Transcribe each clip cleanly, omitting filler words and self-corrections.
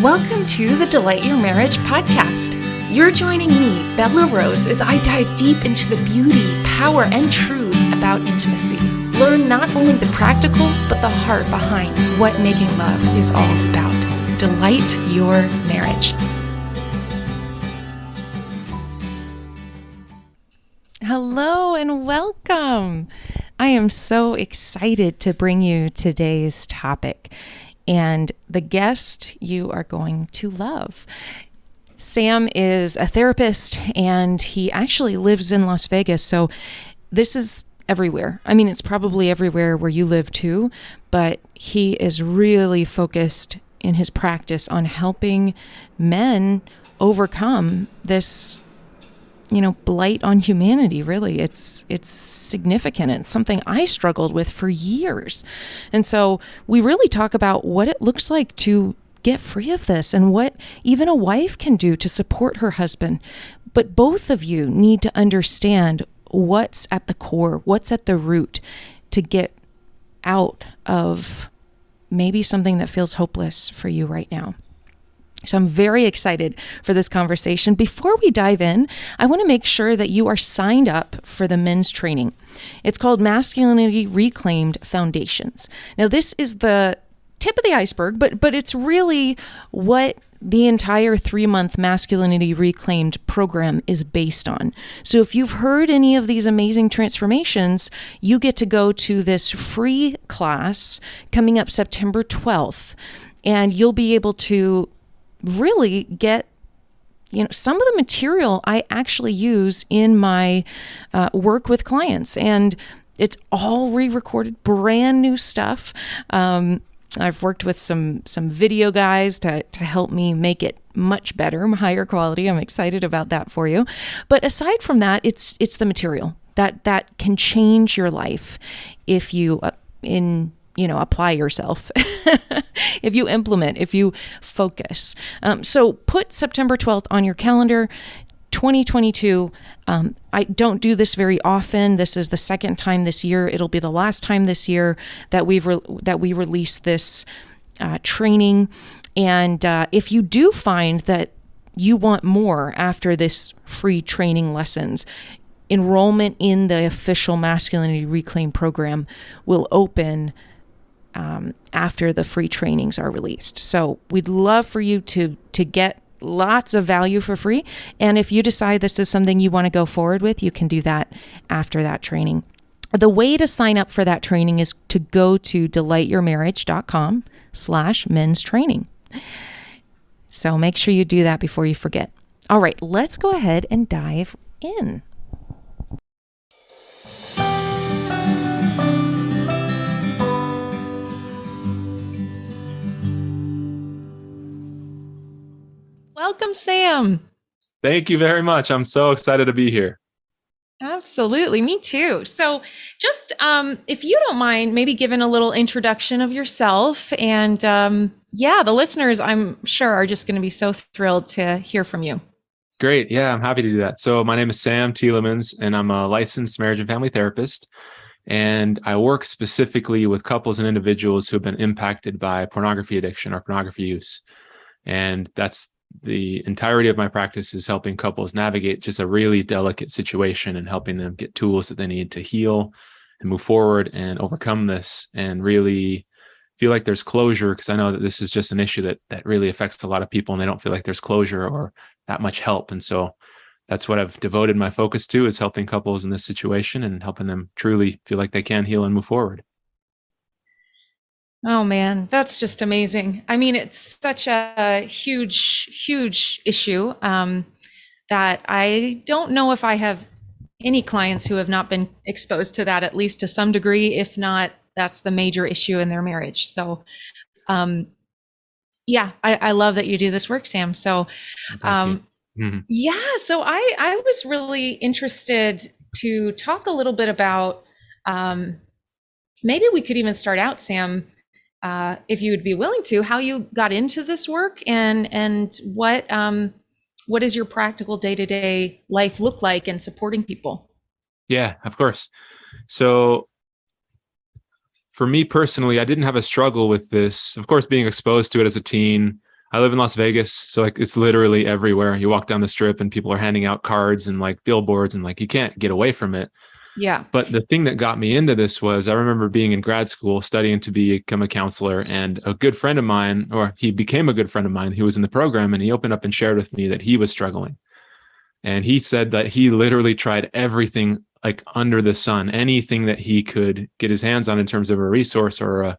Welcome to the Delight Your Marriage podcast. You're joining me, Bella Rose, as I dive deep into the beauty, power, and truths about intimacy. Learn not only the practicals, but the heart behind what making love is all about. Delight your marriage. Hello and welcome. I am so excited to bring you today's topic and the guest you are going to love. Sam is a therapist and he actually lives in Las Vegas. So this is everywhere. I mean, it's probably everywhere where you live too, but he is really focused in his practice on helping men overcome this blight on humanity. Really, it's significant. It's something I struggled with for years. And so we really talk about what it looks like to get free of this and what even a wife can do to support her husband. But both of you need to understand what's at the core, what's at the root to get out of maybe something that feels hopeless for you right now. So I'm very excited for this conversation. Before we dive in, I want to make sure that you are signed up for the men's training. It's called Masculinity Reclaimed Foundations. Now, this is the tip of the iceberg, but it's really what the entire 3-month Masculinity Reclaimed program is based on. So if you've heard any of these amazing transformations, you get to go to this free class coming up September 12th, and you'll be able to really get some of the material I actually use in my work with clients, and it's all re-recorded, brand new stuff. I've worked with some video guys to help me make it much better, higher quality. I'm excited about that for you. But aside from that, it's the material that can change your life if you apply yourself, if you implement, if you focus. So put September 12th on your calendar, 2022. I don't do this very often. This is the second time this year. It'll be the last time this year that we release this training. And if you do find that you want more after this free training lessons, enrollment in the official Masculinity Reclaim program will open after the free trainings are released. So we'd love for you to get lots of value for free. And if you decide this is something you want to go forward with, you can do that after that training. The way to sign up for that training is to go to delightyourmarriage.com/men's training. So make sure you do that before you forget. All right, let's go ahead and dive in. Welcome, Sam. Thank you very much. I'm so excited to be here. Absolutely. Me too. So just if you don't mind, maybe giving a little introduction of yourself. And the listeners, I'm sure, are just going to be so thrilled to hear from you. Great. Yeah, I'm happy to do that. So my name is Sam Tielemans, and I'm a licensed marriage and family therapist. And I work specifically with couples and individuals who have been impacted by pornography addiction or pornography use. And that's the entirety of my practice, is helping couples navigate just a really delicate situation and helping them get tools that they need to heal and move forward and overcome this and really feel like there's closure, because I know that this is just an issue that really affects a lot of people and they don't feel like there's closure or that much help. And so that's what I've devoted my focus to, is helping couples in this situation and helping them truly feel like they can heal and move forward. Oh man, that's just amazing. I mean, it's such a huge issue that I don't know if I have any clients who have not been exposed to that, at least to some degree. If not, that's the major issue in their marriage. So I love that you do this work, Sam. So so I was really interested to talk a little bit about, maybe we could even start out, Sam, if you would be willing to, how you got into this work and what does your practical day-to-day life look like in supporting people? Yeah, of course. So for me personally, I didn't have a struggle with this. Of course, being exposed to it as a teen, I live in Las Vegas, so like it's literally everywhere. You walk down the strip and people are handing out cards and like billboards, and like you can't get away from it. Yeah. But the thing that got me into this was I remember being in grad school studying to become a counselor, and a good friend of mine, or he became a good friend of mine, who was in the program, and he opened up and shared with me that he was struggling. And he said that he literally tried everything like under the sun, anything that he could get his hands on in terms of a resource or a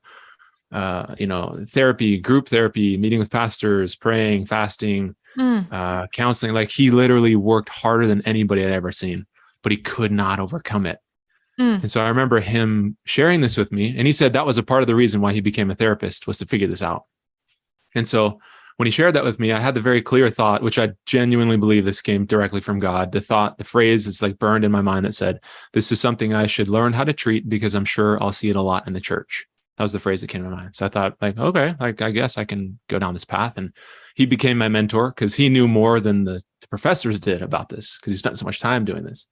therapy, group therapy, meeting with pastors, praying, fasting, counseling. Like he literally worked harder than anybody I'd ever seen, but he could not overcome it. And so I remember him sharing this with me, and he said that was a part of the reason why he became a therapist, was to figure this out. And so when he shared that with me, I had the very clear thought, which I genuinely believe this came directly from God. The phrase, it's like burned in my mind, that said, this is something I should learn how to treat because I'm sure I'll see it a lot in the church. That was the phrase that came to mind. So I thought, like, okay, like I guess I can go down this path. And he became my mentor because he knew more than the professors did about this, because he spent so much time doing this.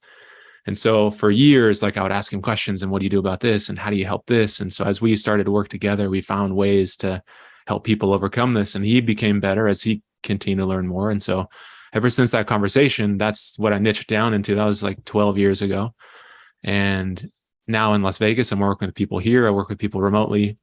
And so for years, like I would ask him questions, and what do you do about this? And how do you help this? And so as we started to work together, we found ways to help people overcome this. And he became better as he continued to learn more. And so ever since that conversation, that's what I niched down into. That was like 12 years ago. And now in Las Vegas, I'm working with people here. I work with people remotely,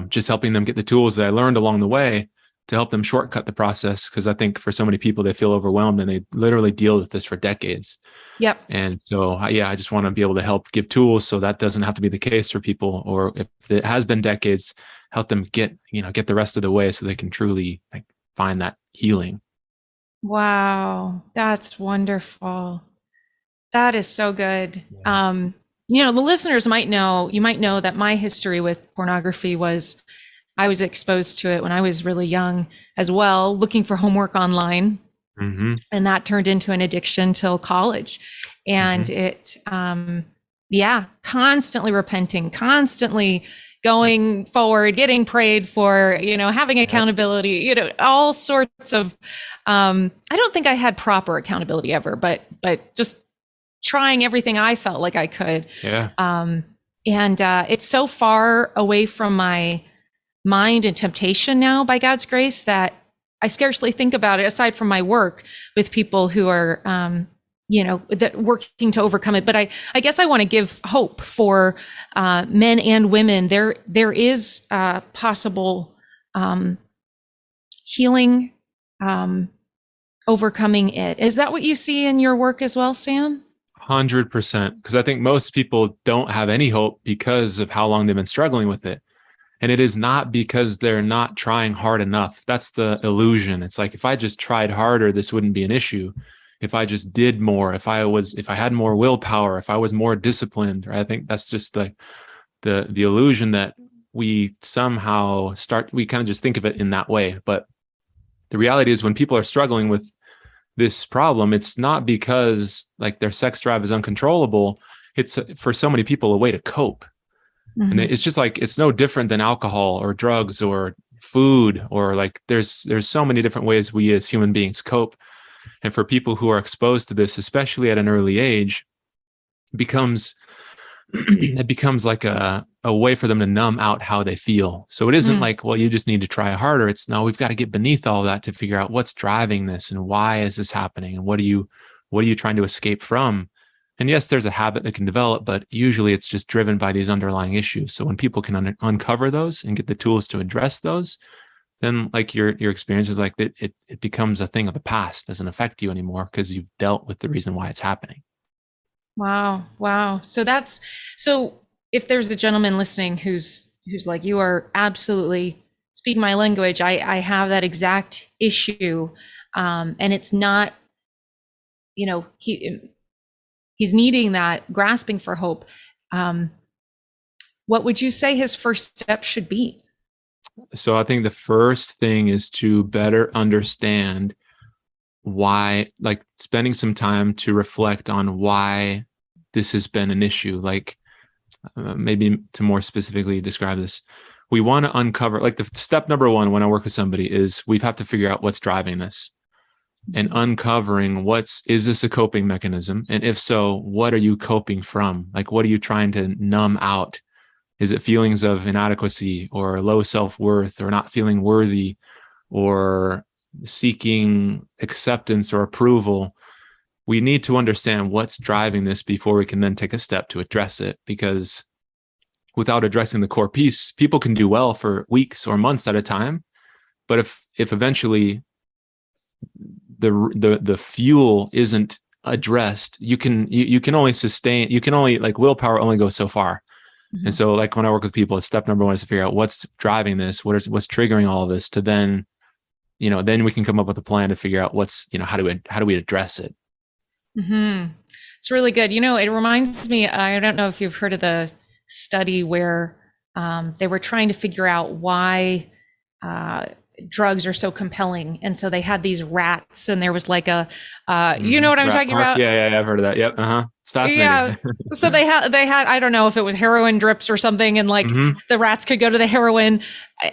just helping them get the tools that I learned along the way to help them shortcut the process. Because I think for so many people, they feel overwhelmed and they literally deal with this for decades. Yep. And so, I just want to be able to help give tools so that doesn't have to be the case for people. Or if it has been decades, help them get the rest of the way so they can truly like find that healing. Wow. That's wonderful. That is so good. Yeah. The listeners might know that my history with pornography was, I was exposed to it when I was really young as well, looking for homework online. And that turned into an addiction till college. And it, constantly repenting, constantly going forward, getting prayed for, having accountability, all sorts of, I don't think I had proper accountability ever, but just trying everything I felt like I could. Yeah. And it's so far away from my mind and temptation now, by God's grace, that I scarcely think about it, aside from my work with people who are, that working to overcome it. But I guess I want to give hope for men and women. There is possible healing, overcoming it. Is that what you see in your work as well, Sam? 100%. Because I think most people don't have any hope because of how long they've been struggling with it. And it is not because they're not trying hard enough. That's the illusion. It's like, if I just tried harder, this wouldn't be an issue. If I just did more, if I had more willpower, if I was more disciplined, right? I think that's just the illusion that we somehow we kind of just think of it in that way. But the reality is, when people are struggling with this problem, it's not because like their sex drive is uncontrollable. It's for so many people a way to cope. And it's just like, it's no different than alcohol or drugs or food, or like there's so many different ways we as human beings cope. And for people who are exposed to this, especially at an early age, it becomes like a way for them to numb out how they feel. So it isn't like, well, you just need to try harder. It's no, we've got to get beneath all that to figure out what's driving this and why is this happening and what are you trying to escape from? And yes, there's a habit that can develop, but usually it's just driven by these underlying issues. So when people can uncover those and get the tools to address those, then like your experience is like it becomes a thing of the past, doesn't affect you anymore because you've dealt with the reason why it's happening. Wow. So if there's a gentleman listening who's like, you are absolutely speaking my language, I have that exact issue, and it's not, he's needing that, grasping for hope. What would you say his first step should be? So I think the first thing is to better understand why, like spending some time to reflect on why this has been an issue. Like maybe to more specifically describe this, we want to uncover, like the step number one when I work with somebody is we have to figure out what's driving this. And uncovering is this a coping mechanism? And if so, what are you coping from? Like, what are you trying to numb out? Is it feelings of inadequacy or low self-worth or not feeling worthy or seeking acceptance or approval, we need to understand what's driving this before we can then take a step to address it. Because without addressing the core piece, people can do well for weeks or months at a time. But if eventually the fuel isn't addressed, you can only sustain, like willpower only goes so far. Mm-hmm. And so like when I work with people, step number one is to figure out what's driving this, what's triggering all of this, to then, then we can come up with a plan to figure out what's, how do we address it? Mm-hmm. It's really good. It reminds me, I don't know if you've heard of the study where they were trying to figure out why drugs are so compelling. And so they had these rats, and there was like a, you know what I'm talking about? Yeah, I've heard of that. Yep. It's fascinating. Yeah. So they had, I don't know if it was heroin drips or something. And like the rats could go to the heroin,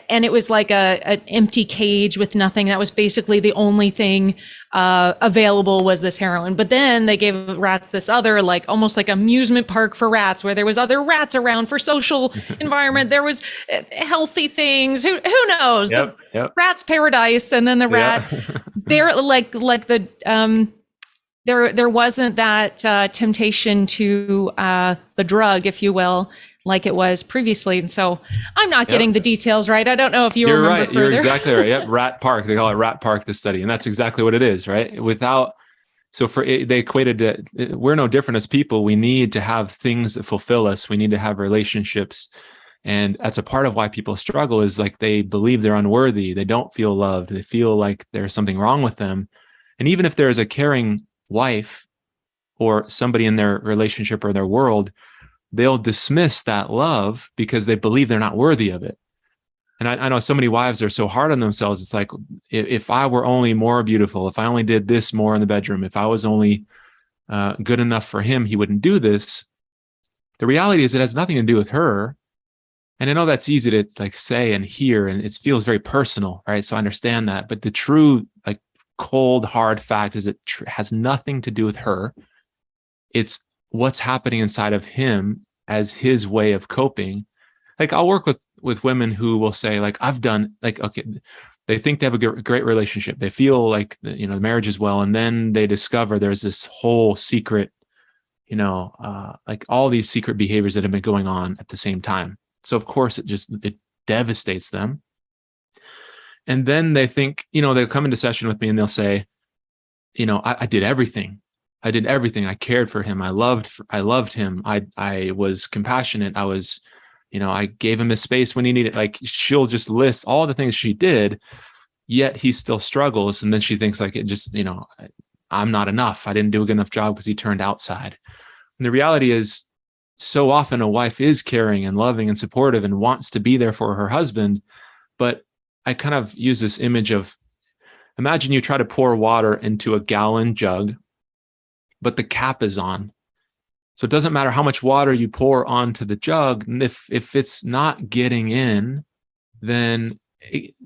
and it was like an empty cage with nothing. That was basically the only thing available was this heroin. But then they gave rats this other, like almost like amusement park for rats, where there was other rats around for social environment. There was healthy things. Who knows? Yep. Rat's paradise. And then the rat, they're like the, there wasn't that temptation to the drug, if you will, like it was previously. And so I'm not getting the details right. I don't know if you're right. Further. You're exactly right. Yep. Rat Park. They call it Rat Park, the study. And that's exactly what it is, right? They equated to, we're no different as people. We need to have things that fulfill us. We need to have relationships. And that's a part of why people struggle, is like they believe they're unworthy. They don't feel loved. They feel like there's something wrong with them. And even if there's a caring wife or somebody in their relationship or their world, they'll dismiss that love because they believe they're not worthy of it. And I know so many wives are so hard on themselves. It's like, if I were only more beautiful, if I only did this more in the bedroom, if I was only good enough for him, he wouldn't do this. The reality is it has nothing to do with her. And I know that's easy to like say and hear, and it feels very personal, right? So I understand that. But the true, like, cold, hard fact is it has nothing to do with her. It's what's happening inside of him as his way of coping. Like, I'll work with women who will say, like, I've done, like, okay, they think they have a great relationship. They feel like, the marriage is well. And then they discover there's this whole secret, like all these secret behaviors that have been going on at the same time. So of course it devastates them. And then they think, they'll come into session with me and they'll say, I did everything. I did everything. I cared for him. I loved him. I was compassionate. I was, I gave him his space when he needed. Like, she'll just list all the things she did, yet he still struggles. And then she thinks like, it just, I'm not enough. I didn't do a good enough job because he turned outside. And the reality is, so often a wife is caring and loving and supportive and wants to be there for her husband. But I kind of use this image of, imagine you try to pour water into a gallon jug, but the cap is on. So it doesn't matter how much water you pour onto the jug. And if it's not getting in, then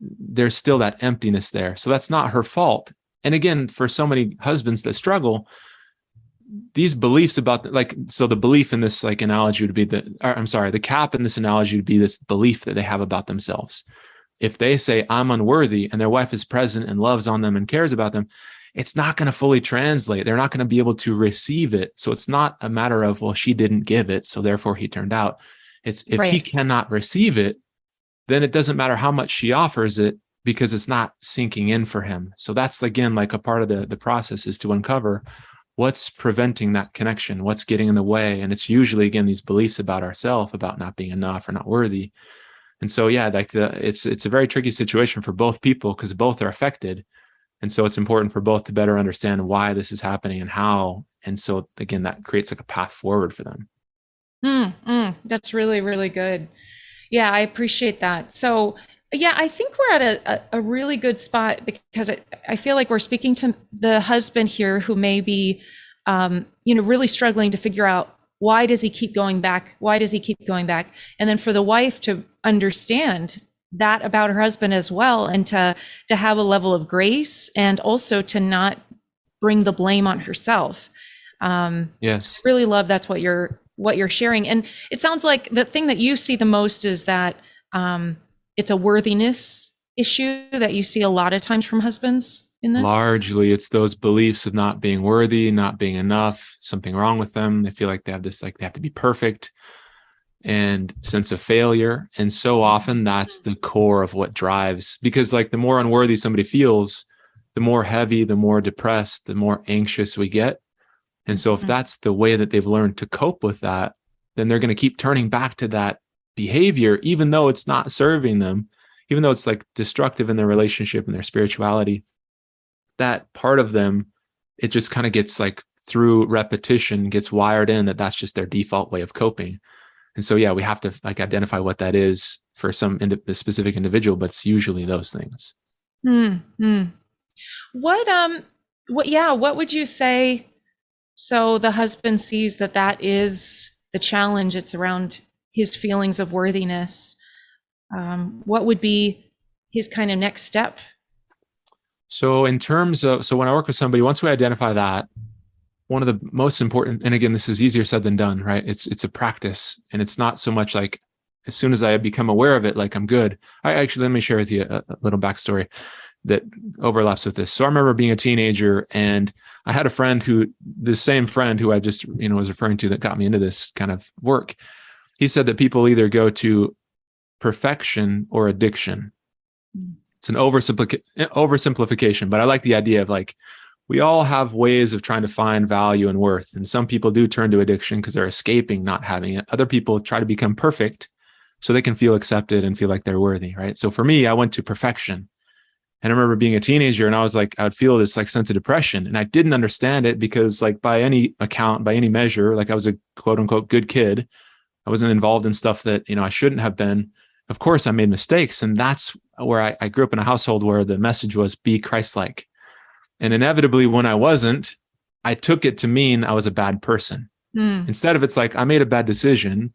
there's still that emptiness there. So that's not her fault. And again, for so many husbands that struggle, these beliefs about the belief in this like analogy would be the cap in this analogy would be this belief that they have about themselves. If they say, I'm unworthy, and their wife is present and loves on them and cares about them, it's not going to fully translate. They're not going to be able to receive it. So it's not a matter of, well, she didn't give it, so therefore he turned out. It's if he cannot receive it, then it doesn't matter how much she offers it, because it's not sinking in for him. So that's, again, like a part of the process is to uncover what's preventing that connection, what's getting in the way. And it's usually, again, these beliefs about ourselves, about not being enough or not worthy. And so, yeah, like it's a very tricky situation for both people because both are affected. And so it's important for both to better understand why this is happening and how. And so, again, that creates like a path forward for them. That's really, really good. Yeah, I appreciate that. So, yeah, I think we're at a really good spot, because I feel like we're speaking to the husband here who may be, really struggling to figure out, why does he keep going back? Why does he keep going back? And then for the wife to understand that about her husband as well, and to have a level of grace, and also to not bring the blame on herself. Yes. Really love that's what you're sharing. And it sounds like the thing that you see the most is that it's a worthiness issue that you see a lot of times from husbands in this? Largely, it's those beliefs of not being worthy, not being enough, something wrong with them. They feel like they have this, like they have to be perfect, and sense of failure. And so often that's the core of what drives, because like the more unworthy somebody feels, the more heavy, the more depressed, the more anxious we get. And so if that's the way that they've learned to cope with that, then they're going to keep turning back to that behavior, even though it's not serving them, even though it's like destructive in their relationship and their spirituality. That part of them, it just kind of gets like through repetition, gets wired in that that's just their default way of coping. And so, yeah, we have to like identify what that is for the specific individual, but it's usually those things. What would you say? So the husband sees that is the challenge. It's around his feelings of worthiness. What would be his kind of next step? So in terms of, when I work with somebody, once we identify that, one of the most important, and again, this is easier said than done, right? It's a practice, and it's not so much like as soon as I become aware of it, like I'm good. Let me share with you a little backstory that overlaps with this. So I remember being a teenager, and I had a friend the same friend who I just, was referring to that got me into this kind of work. He said that people either go to perfection or addiction. It's an oversimplification, but I like the idea of like, we all have ways of trying to find value and worth. And some people do turn to addiction because they're escaping not having it. Other people try to become perfect so they can feel accepted and feel like they're worthy, right? So for me, I went to perfection. And I remember being a teenager, and I was like, I would feel this like sense of depression, and I didn't understand it because like by any account, by any measure, like I was a quote unquote good kid. I wasn't involved in stuff that, I shouldn't have been. Of course I made mistakes. And that's where I grew up in a household where the message was be Christ-like. And inevitably when I wasn't, I took it to mean I was a bad person. Instead of it's like, I made a bad decision.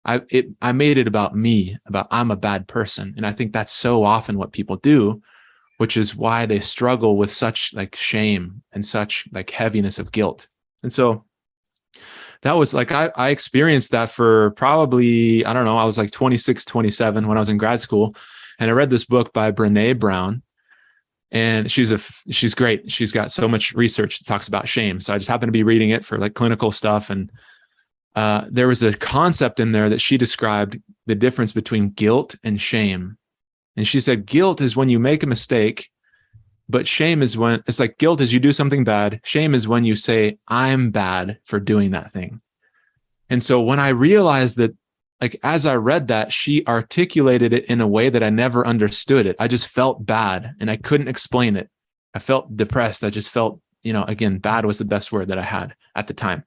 I made it about me, about I'm a bad person. And I think that's so often what people do, which is why they struggle with such like shame and such like heaviness of guilt. And so that was like, I experienced that for probably, I don't know, I was like 26, 27 when I was in grad school. And I read this book by Brené Brown, and she's great. She's got so much research that talks about shame. So I just happened to be reading it for like clinical stuff. And there was a concept in there that she described the difference between guilt and shame. And she said, guilt is when you make a mistake, but shame is when it's like guilt is you do something bad. Shame is when you say, I'm bad for doing that thing. And so when I realized that, like, as I read that, she articulated it in a way that I never understood it. I just felt bad and I couldn't explain it. I felt depressed. I just felt, again, bad was the best word that I had at the time.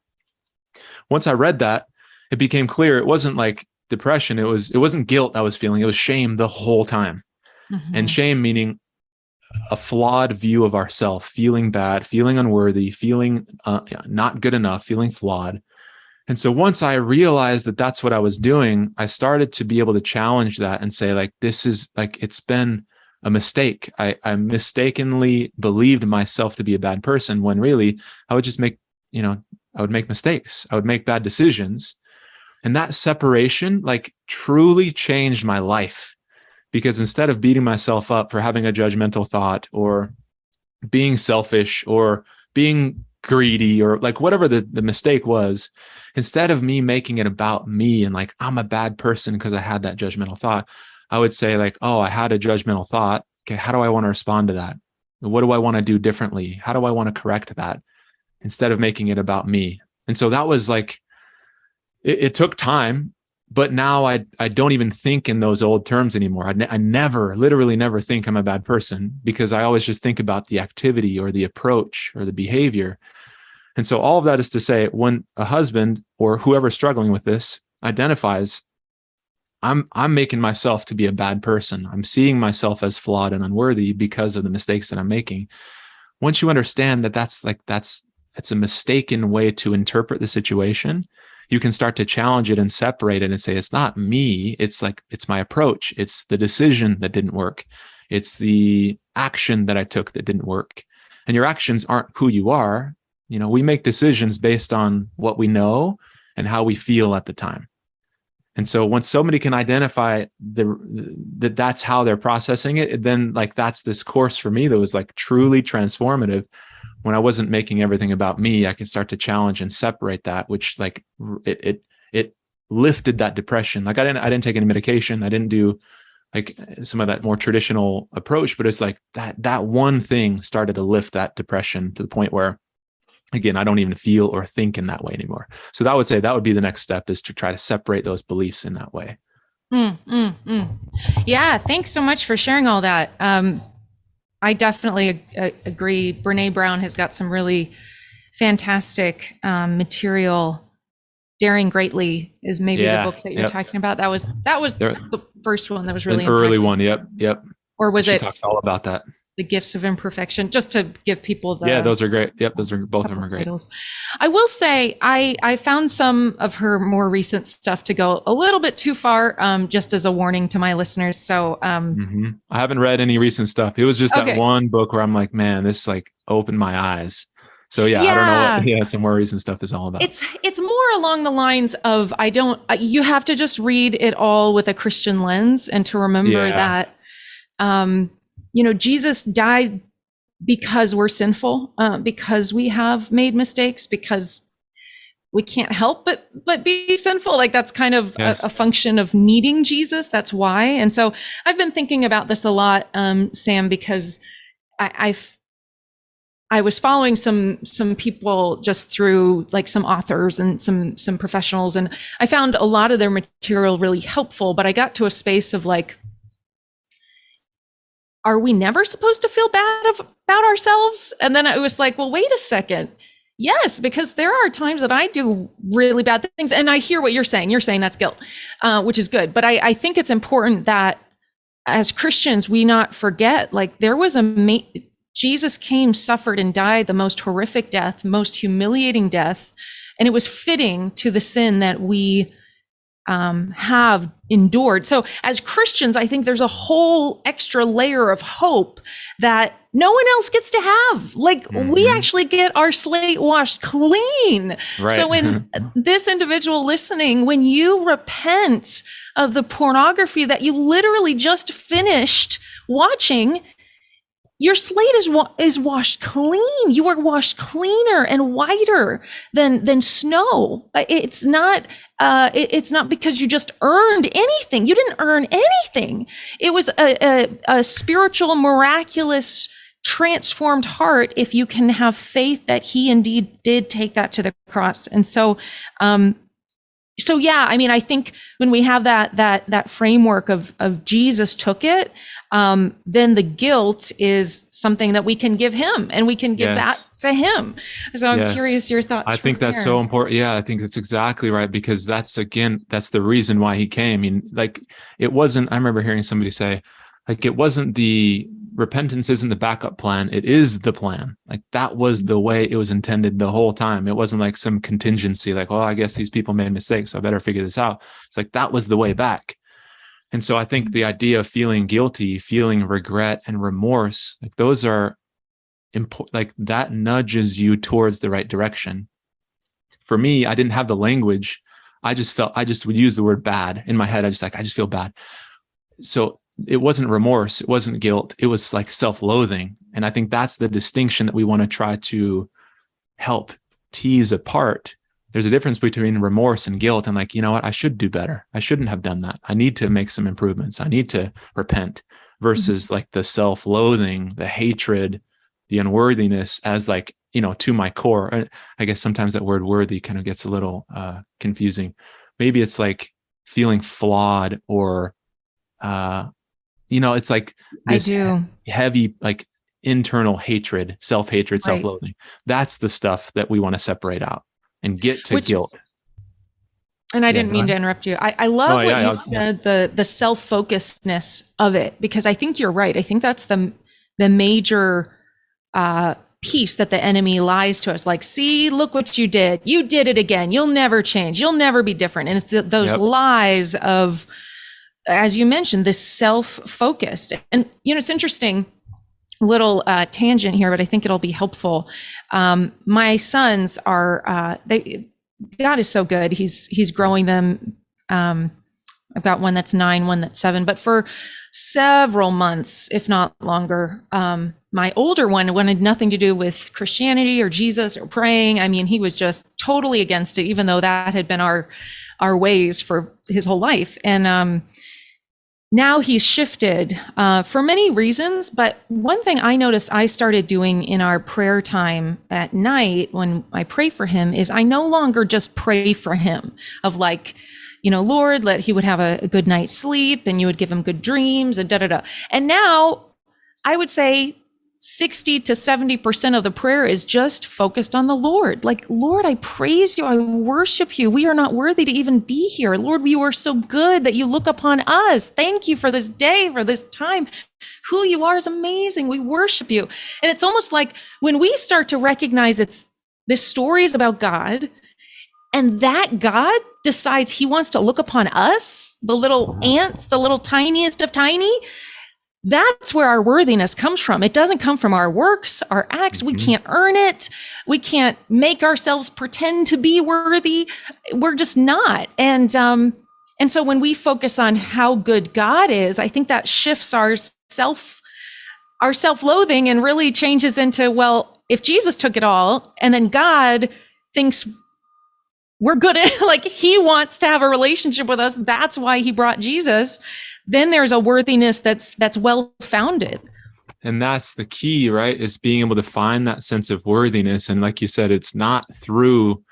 Once I read that, it became clear it wasn't like depression. It wasn't guilt I was feeling. It was shame the whole time. And shame meaning a flawed view of ourselves, feeling bad, feeling unworthy, feeling not good enough, feeling flawed. And so once I realized that that's what I was doing, I started to be able to challenge that and say, like, this is like, it's been a mistake. I mistakenly believed myself to be a bad person when really I would just make mistakes. I would make bad decisions. And that separation like truly changed my life, because instead of beating myself up for having a judgmental thought or being selfish or being greedy or like whatever the mistake was, instead of me making it about me and like, I'm a bad person because I had that judgmental thought, I would say like, oh, I had a judgmental thought. Okay, how do I want to respond to that? What do I want to do differently? How do I want to correct that? Instead of making it about me. And so that was like, it took time, but now I don't even think in those old terms anymore. I literally never think I'm a bad person, because I always just think about the activity or the approach or the behavior. And so all of that is to say, when a husband or whoever's struggling with this identifies, I'm making myself to be a bad person. I'm seeing myself as flawed and unworthy because of the mistakes that I'm making. Once you understand that that's a mistaken way to interpret the situation, you can start to challenge it and separate it and say, it's not me. It's like, it's my approach. It's the decision that didn't work. It's the action that I took that didn't work. And your actions aren't who you are. We make decisions based on what we know and how we feel at the time. And so once somebody can identify that's how they're processing it, then like that's this course for me that was like truly transformative. When I wasn't making everything about me, I could start to challenge and separate that, which like it lifted that depression. Like I didn't take any medication. I didn't do like some of that more traditional approach, but it's like that one thing started to lift that depression to the point where, again, I don't even feel or think in that way anymore. So that would say that would be the next step, is to try to separate those beliefs in that way. Yeah. Thanks so much for sharing all that. I definitely agree. Brene Brown has got some really fantastic material. Daring Greatly is maybe the book that you're talking about. That was the first one that was really an early one. Yep. Or was she it? Talks all about that. The Gifts of Imperfection, just to give people the... Yeah, those are great. Yep, those are both of them are great. Titles. I will say I found some of her more recent stuff to go a little bit too far, just as a warning to my listeners. So I haven't read any recent stuff. It was just that one book where I'm like, man, this like opened my eyes. So I don't know what some more recent stuff is all about. It's more along the lines of you have to just read it all with a Christian lens, and to remember that Jesus died because we're sinful, because we have made mistakes, because we can't help but be sinful. Like that's kind of a function of needing Jesus. That's why. And so I've been thinking about this a lot, Sam, because I was following some people just through like some authors and some professionals, and I found a lot of their material really helpful, but I got to a space of like, are we never supposed to feel bad about ourselves? And then I was like, well, wait a second. Yes, because there are times that I do really bad things. And I hear what you're saying. You're saying that's guilt, which is good. But I think it's important that as Christians, we not forget, like there was Jesus came, suffered, and died the most horrific death, most humiliating death. And it was fitting to the sin that we have endured. So as Christians, I think there's a whole extra layer of hope that no one else gets to have. Like we actually get our slate washed clean. Right. So when this individual listening, when you repent of the pornography that you literally just finished watching, your slate is washed clean. You are washed cleaner and whiter than snow. It's not because you just earned anything. You didn't earn anything. It was a spiritual, miraculous, transformed heart if you can have faith that he indeed did take that to the cross. And so yeah, I mean, I think when we have that framework of Jesus took it, then the guilt is something that we can give him, and we can give that to him. So I'm curious your thoughts. I think that's so important. Yeah, I think that's exactly right, because that's the reason why he came. I mean, like it wasn't, I remember hearing somebody say, like, it wasn't repentance isn't the backup plan. It is the plan. Like that was the way it was intended the whole time. It wasn't like some contingency, like, well, I guess these people made mistakes, so I better figure this out. It's like, that was the way back. And so I think the idea of feeling guilty, feeling regret and remorse, like those are important, like that nudges you towards the right direction. For me, I didn't have the language. I just would use the word bad in my head. I just feel bad. So it wasn't remorse. It wasn't guilt. It was like self-loathing. And I think that's the distinction that we want to try to help tease apart. There's a difference between remorse and guilt, and like, you know what, I should do better. I shouldn't have done that. I need to make some improvements. I need to repent, versus like the self-loathing, the hatred, the unworthiness as like, to my core. I guess sometimes that word worthy kind of gets a little confusing. Maybe it's like feeling flawed, or it's like this heavy, like internal hatred, self-hatred, self-loathing. That's the stuff that we want to separate out and get to guilt. And I didn't mean to interrupt you. I love what you said, the self-focusedness of it, because I think you're right. I think that's the major piece that the enemy lies to us. Like, see, look what you did. You did it again. You'll never change. You'll never be different. And it's those lies of, as you mentioned, this self-focused. And, it's interesting, little tangent here, but I think it'll be helpful. My sons are, God is so good. He's growing them I've got one that's 9, one that's 7, but for several months, if not longer, my older one wanted nothing to do with Christianity or Jesus or praying. I mean, he was just totally against it, even though that had been our ways for his whole life. And now he's shifted for many reasons. But one thing I noticed I started doing in our prayer time at night when I pray for him is I no longer just pray for him of like, Lord, he would have a good night's sleep and you would give him good dreams and da-da-da. And now I would say 60 to 70% of the prayer is just focused on the Lord. Like, Lord, I praise you. I worship you. We are not worthy to even be here. Lord, you are so good that you look upon us. Thank you for this day, for this time. Who you are is amazing. We worship you. And it's almost like when we start to recognize this story is about God, and that God decides he wants to look upon us, the little ants, the little tiniest of tiny, that's where our worthiness comes from. It doesn't come from our works, our acts. We can't earn it. We can't make ourselves pretend to be worthy. We're just not. And so when we focus on how good God is, I think that shifts our self-loathing and really changes into, well, if Jesus took it all and then God thinks we're good at, like, he wants to have a relationship with us, that's why he brought Jesus, then there's a worthiness that's well-founded. And that's the key, right? Is being able to find that sense of worthiness. And like you said, it's not through,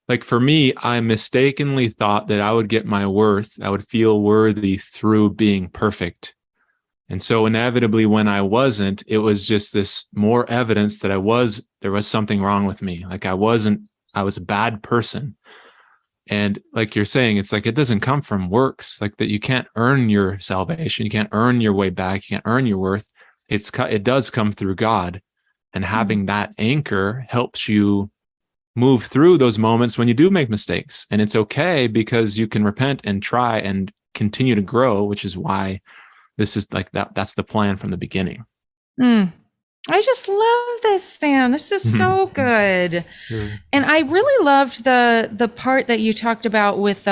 like for me, I mistakenly thought that I would get my worth, I would feel worthy through being perfect. And so inevitably when I wasn't, it was just this more evidence that there was something wrong with me. Like I was a bad person. And like you're saying, it's like, it doesn't come from works, like that you can't earn your salvation. You can't earn your way back. You can't earn your worth. It does come through God, and having that anchor helps you move through those moments when you do make mistakes. And it's okay because you can repent and try and continue to grow, which is why this is like that. That's the plan from the beginning. I just love this, Sam. This is so good. And I really loved the part that you talked about with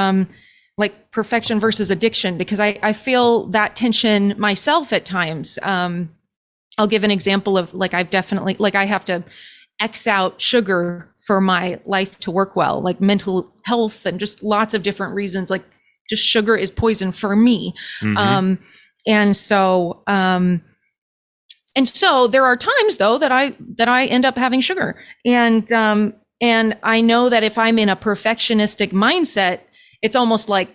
like perfection versus addiction, because I feel that tension myself at times. I'll give an example of like, I've definitely, like I have to X out sugar for my life to work well, like mental health and just lots of different reasons. Like just sugar is poison for me. And so there are times though that I end up having sugar, and I know that if I'm in a perfectionistic mindset, it's almost like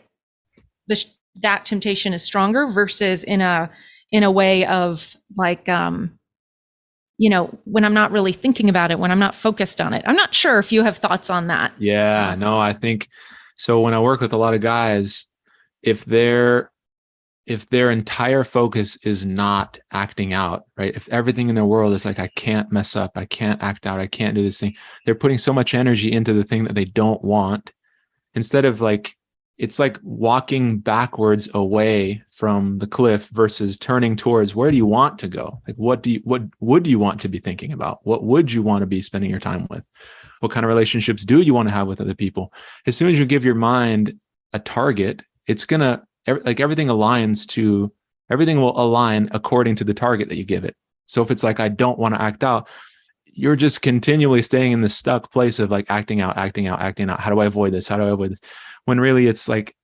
that temptation is stronger versus in a way of like, when I'm not really thinking about it, when I'm not focused on it. I'm not sure if you have thoughts on that. Yeah, no, I think so. When I work with a lot of guys, if their entire focus is not acting out, right? If everything in their world is like, I can't mess up, I can't act out, I can't do this thing. They're putting so much energy into the thing that they don't want, instead of like, it's like walking backwards away from the cliff versus turning towards, where do you want to go? Like, what would you want to be thinking about? What would you want to be spending your time with? What kind of relationships do you want to have with other people? As soon as you give your mind a target, it's going to, like everything will align according to the target that you give it. So if it's like, I don't want to act out, you're just continually staying in this stuck place of like acting out. How do I avoid this? When really it's like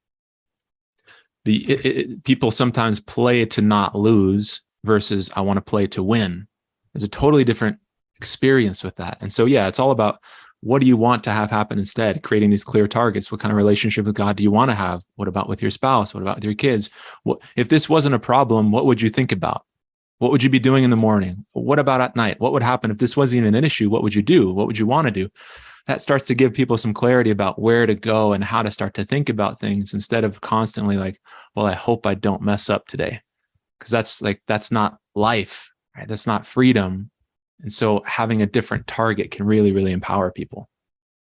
people sometimes play to not lose versus I want to play to win. There's a totally different experience with that. And so, yeah, it's all about, what do you want to have happen instead? Creating these clear targets. What kind of relationship with God do you want to have? What about with your spouse? What about with your kids? If this wasn't a problem, what would you think about? What would you be doing in the morning? What about at night? What would happen if this wasn't even an issue? What would you do? What would you want to do? That starts to give people some clarity about where to go and how to start to think about things, instead of constantly like, well, I hope I don't mess up today. Because that's not life, right? That's not freedom. And so having a different target can really, really empower people.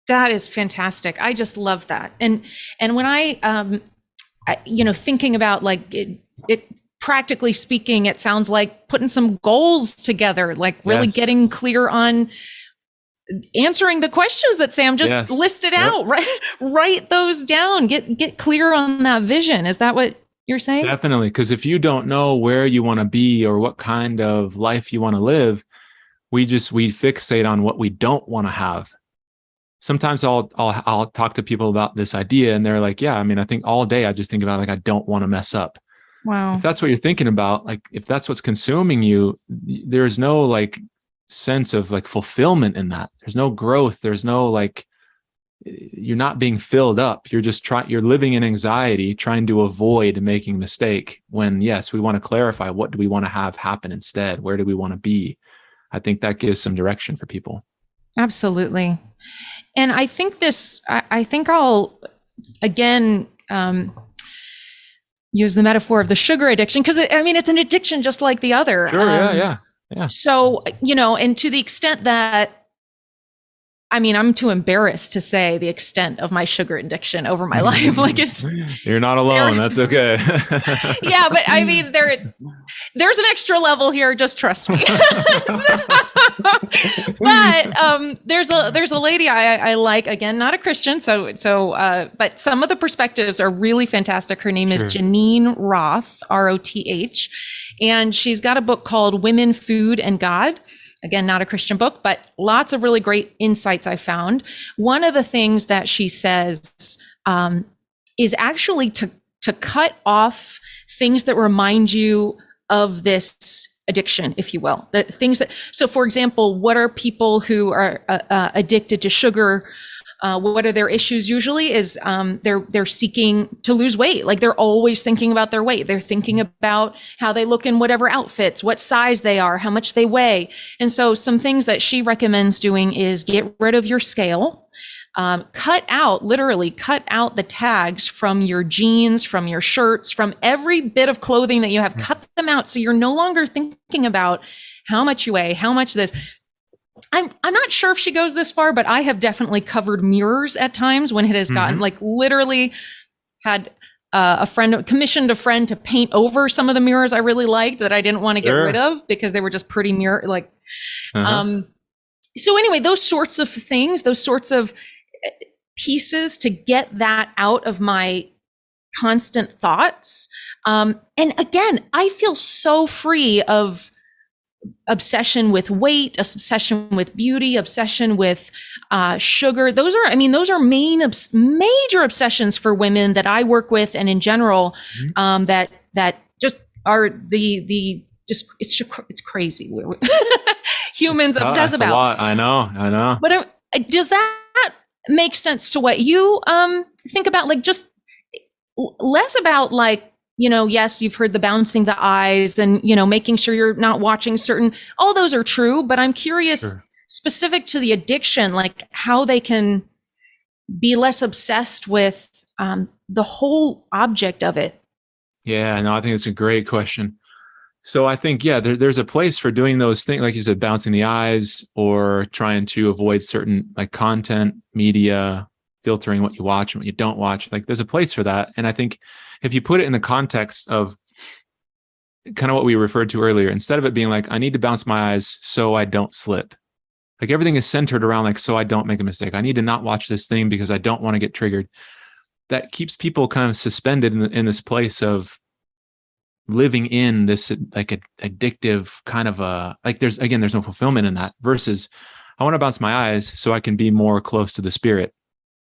That is fantastic. I just love that. And when I thinking about like it practically speaking, it sounds like putting some goals together, like really getting clear on answering the questions that Sam just listed out, right? Write those down, get clear on that vision. Is that what you're saying? Definitely. Because if you don't know where you want to be or what kind of life you want to live, we fixate on what we don't want to have. Sometimes I'll talk to people about this idea and they're like, yeah, I mean, I think all day I just think about like, I don't want to mess up. Wow. If that's what you're thinking about, like if that's what's consuming you, there's no like sense of like fulfillment in that. There's no growth. There's no like, you're not being filled up. You're living in anxiety, trying to avoid making a mistake when, yes, we want to clarify, what do we want to have happen instead? Where do we want to be? I think that gives some direction for people. Absolutely. And I think I think I'll again use the metaphor of the sugar addiction, because I mean, it's an addiction just like the other. Sure, yeah. So, and to the extent that, I mean, I'm too embarrassed to say the extent of my sugar addiction over my life. Like you're not alone. That's okay. Yeah, but I mean, there's an extra level here. Just trust me. But there's a lady I like, again, not a Christian. But some of the perspectives are really fantastic. Her name is Janine Roth, Roth, and she's got a book called Women, Food, and God. Again, not a Christian book, but lots of really great insights I found. One of the things that she says is actually to cut off things that remind you of this addiction, if you will. The things that, so for example, what are people who are addicted to sugar? What are their issues usually is they're seeking to lose weight. Like they're always thinking about their weight. They're thinking about how they look in whatever outfits, what size they are, how much they weigh. And so some things that she recommends doing is get rid of your scale, literally cut out the tags from your jeans, from your shirts, from every bit of clothing that you have, cut them out. So you're no longer thinking about how much you weigh, how much this. I'm not sure if she goes this far, but I have definitely covered mirrors at times when it has gotten like literally had commissioned a friend to paint over some of the mirrors I really liked that I didn't want to get rid of because they were just pretty mirror like. So anyway, those sorts of things, those sorts of pieces to get that out of my constant thoughts. And again, I feel so free of obsession with weight, obsession with beauty, obsession with sugar. Those are major obsessions for women that I work with, and in general, that just are it's crazy. Humans obsess about. That's a lot. I know. But does that make sense to what you think about? Like just less about like, yes, you've heard the bouncing the eyes and, making sure you're not watching all those are true, but I'm curious specific to the addiction, like how they can be less obsessed with the whole object of it. Yeah, no, I think it's a great question. So I think, there's a place for doing those things, like you said, bouncing the eyes or trying to avoid certain like content, media, filtering what you watch and what you don't watch. Like there's a place for that. And I think if you put it in the context of kind of what we referred to earlier, instead of it being like, I need to bounce my eyes so I don't slip. Like everything is centered around like, so I don't make a mistake. I need to not watch this thing because I don't want to get triggered. That keeps people kind of suspended in this place of living in this like addictive kind of there's no fulfillment in that versus I want to bounce my eyes so I can be more close to the spirit.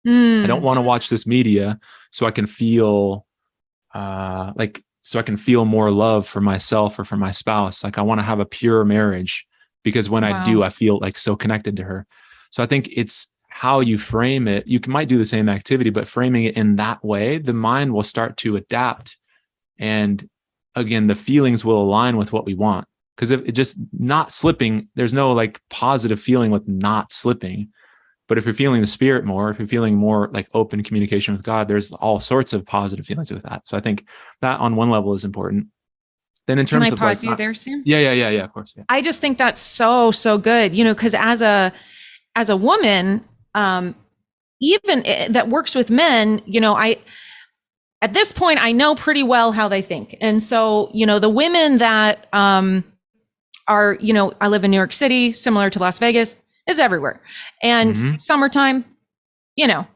I don't want to watch this media so I can feel so I can feel more love for myself or for my spouse. Like I want to have a pure marriage because when I do, I feel like so connected to her. So I think it's how you frame it. You might do the same activity, but framing it in that way, the mind will start to adapt. And again, the feelings will align with what we want. Because if it just not slipping, there's no like positive feeling with not slipping. But if you're feeling the spirit more, if you're feeling more like open communication with God, there's all sorts of positive feelings with that. So I think that on one level is important. Then in terms of, can I pause you there, Sam? Yeah, of course. Yeah. I just think that's so good, because as a woman, even that works with men, at this point, I know pretty well how they think. And so, the women that are, I live in New York City, similar to Las Vegas. is everywhere. And summertime, Yep.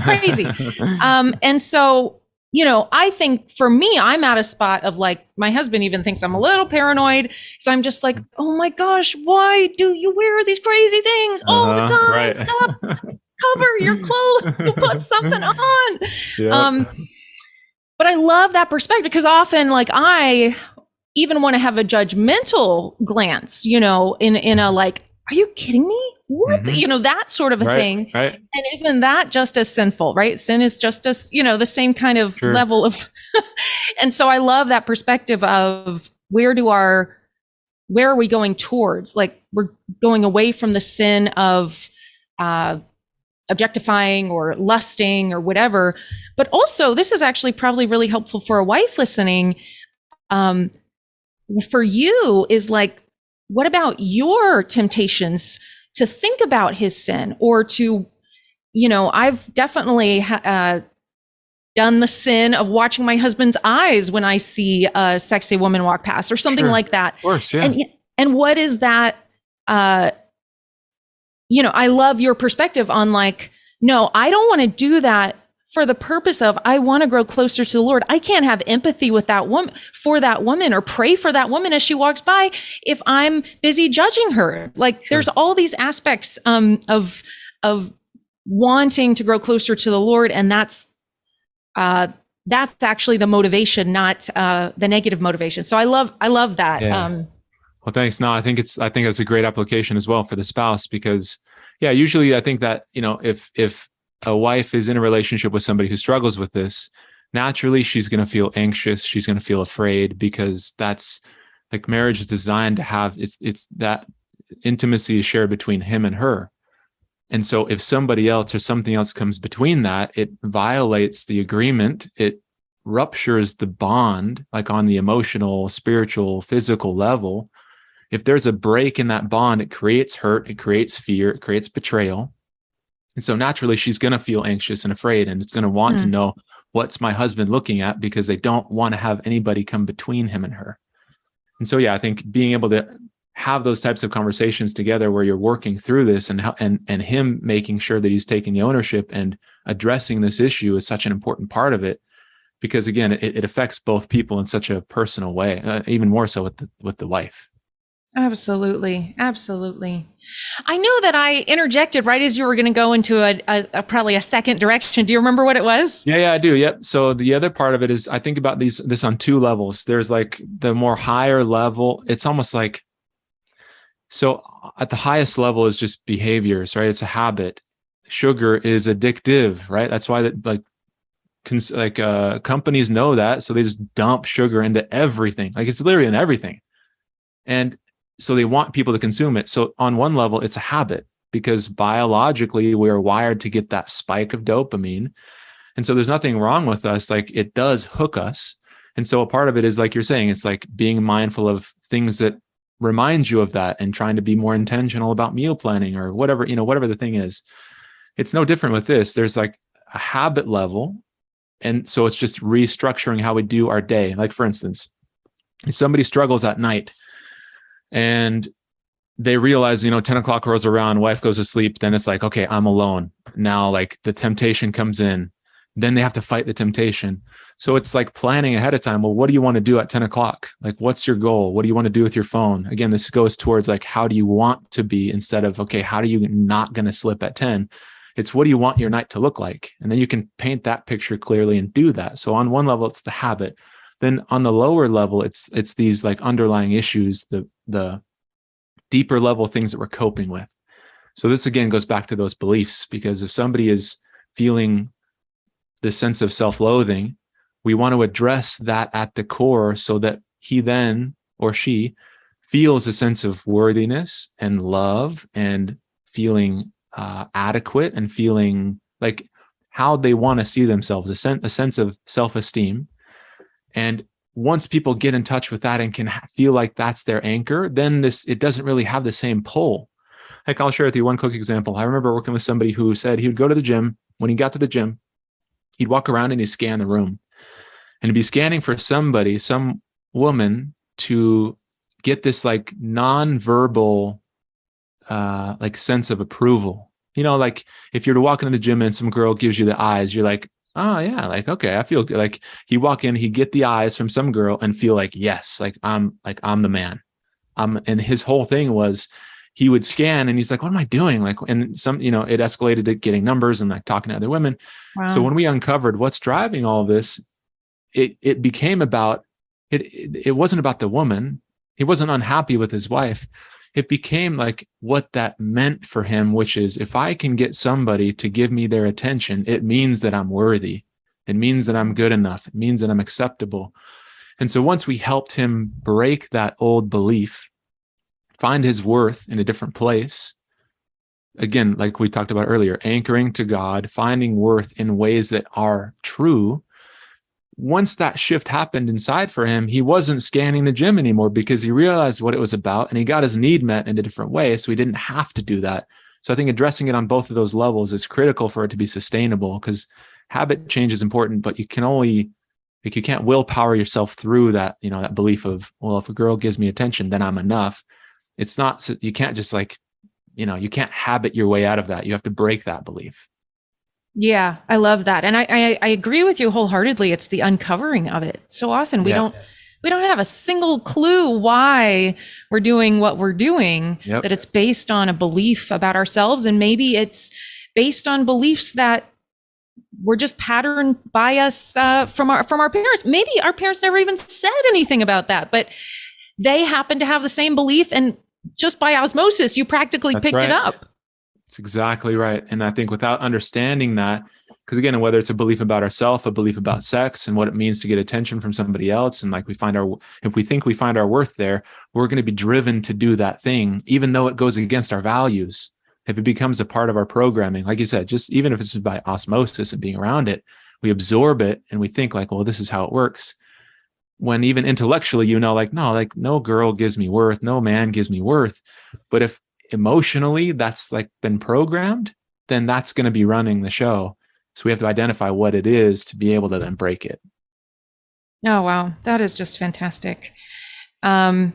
crazy. And so, I think for me, I'm at a spot of like, my husband even thinks I'm a little paranoid. So I'm just like, oh my gosh, why do you wear these crazy things all the time? Right. Stop, cover your clothes, put something on. Yeah. But I love that perspective because often like I even want to have a judgmental glance, in a like, are you kidding me? What? That sort of a thing. Right. And isn't that just as sinful, right? Sin is just as, the same kind of level of. And so I love that perspective of where are we going towards? Like we're going away from the sin of objectifying or lusting or whatever. But also this is actually probably really helpful for a wife listening. For you is like, what about your temptations to think about his sin or to, I've definitely done the sin of watching my husband's eyes when I see a sexy woman walk past or something like that. Of course, yeah. And what is that? I love your perspective on like, no, I don't want to do that for the purpose of, I want to grow closer to the Lord. I can't have empathy with that woman, for that woman, or pray for that woman as she walks by if I'm busy judging her. Like there's all these aspects of wanting to grow closer to the Lord. And that's actually the motivation, not the negative motivation. So I love that. Yeah. Well, thanks. No, I think that's a great application as well for the spouse because usually I think that, if a wife is in a relationship with somebody who struggles with this, naturally she's going to feel anxious. She's going to feel afraid because that's like marriage is designed to have, it's that intimacy is shared between him and her. And so if somebody else or something else comes between that, it violates the agreement. It ruptures the bond, like on the emotional, spiritual, physical level. If there's a break in that bond, it creates hurt, it creates fear, it creates betrayal. And so naturally she's going to feel anxious and afraid, and it's going to want to know, what's my husband looking at, because they don't want to have anybody come between him and her. And so, I think being able to have those types of conversations together where you're working through this and him making sure that he's taking the ownership and addressing this issue is such an important part of it, because again, it affects both people in such a personal way, even more so with the wife. Absolutely. Absolutely. I know that I interjected right as you were going to go into a probably a second direction. Do you remember what it was? Yeah, I do. Yep. So the other part of it is I think about this on two levels. There's like the more higher level. It's almost like, so at the highest level is just behaviors, right? It's a habit. Sugar is addictive, right? That's why companies know that. So they just dump sugar into everything. Like it's literally in everything. And so they want people to consume it. So on one level, it's a habit because biologically we're wired to get that spike of dopamine. And so there's nothing wrong with us. Like it does hook us. And so a part of it is like you're saying, it's like being mindful of things that remind you of that and trying to be more intentional about meal planning or whatever, whatever the thing is. It's no different with this. There's like a habit level. And so it's just restructuring how we do our day. Like for instance, if somebody struggles at night, and they realize, 10 o'clock rolls around, wife goes to sleep, then it's like, okay, I'm alone. Now, like the temptation comes in, then they have to fight the temptation. So it's like planning ahead of time. Well, what do you want to do at 10 o'clock? Like, what's your goal? What do you want to do with your phone? Again, this goes towards like, how do you want to be instead of, okay, how are you not going to slip at 10? It's what do you want your night to look like? And then you can paint that picture clearly and do that. So on one level, it's the habit. Then on the lower level, it's these like underlying issues, the deeper level things that we're coping with. So this again goes back to those beliefs, because if somebody is feeling this sense of self-loathing, we want to address that at the core so that he then or she feels a sense of worthiness and love and feeling adequate and feeling like how they want to see themselves, a sense of self-esteem. And once people get in touch with that and can feel like that's their anchor, then it doesn't really have the same pull. Like I'll share with you one quick example. I remember working with somebody who said he would go to the gym. When he got to the gym, he'd walk around and he'd scan the room. And he'd be scanning for some woman to get this like nonverbal like sense of approval. Like if you're to walk into the gym and some girl gives you the eyes, you're like, oh yeah, like, okay, I feel good. Like you walk in, he get the eyes from some girl and feel like, yes, like I'm the man. And his whole thing was he would scan and he's like, what am I doing? Like, and it escalated to getting numbers and like talking to other women. Wow. So when we uncovered what's driving all of this, it became about it wasn't about the woman. He wasn't unhappy with his wife. It became like what that meant for him, which is if I can get somebody to give me their attention, it means that I'm worthy. It means that I'm good enough. It means that I'm acceptable. And so once we helped him break that old belief, find his worth in a different place, again, like we talked about earlier, anchoring to God, finding worth in ways that are true. Once that shift happened inside for him, he wasn't scanning the gym anymore because he realized what it was about and he got his need met in a different way. So he didn't have to do that. So I think addressing it on both of those levels is critical for it to be sustainable, because habit change is important, but you can't willpower yourself through that, that belief of, well, if a girl gives me attention, then I'm enough. It's not, so you can't just you can't habit your way out of that. You have to break that belief. Yeah, I love that. And I agree with you wholeheartedly. It's the uncovering of it. So often we don't have a single clue why we're doing what we're doing, that it's based on a belief about ourselves. And maybe it's based on beliefs that were just patterned by us from our parents. Maybe our parents never even said anything about that, but they happen to have the same belief. And just by osmosis, you practically picked it up. That's exactly right. And I think without understanding that, because again, whether it's a belief about ourselves, a belief about sex and what it means to get attention from somebody else, and like if we think we find our worth there, we're going to be driven to do that thing, even though it goes against our values. If it becomes a part of our programming, like you said, just even if it's by osmosis and being around it, we absorb it and we think like, well, this is how it works. When even intellectually, no girl gives me worth, no man gives me worth. But if emotionally that's like been programmed, then that's going to be running the show. So we have to identify what it is to be able to then break it. Oh, wow. That is just fantastic. Okay.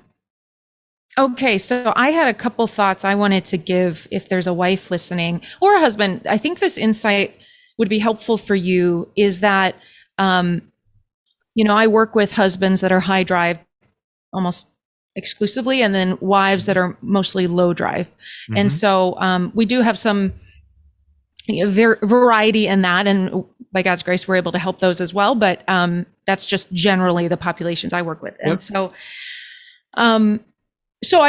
So I had a couple thoughts I wanted to give if there's a wife listening or a husband. I think this insight would be helpful for you is that, I work with husbands that are high drive almost exclusively, and then wives that are mostly low drive. Mm-hmm. And so we do have some variety in that. And by God's grace, we're able to help those as well. But that's just generally the populations I work with. And so I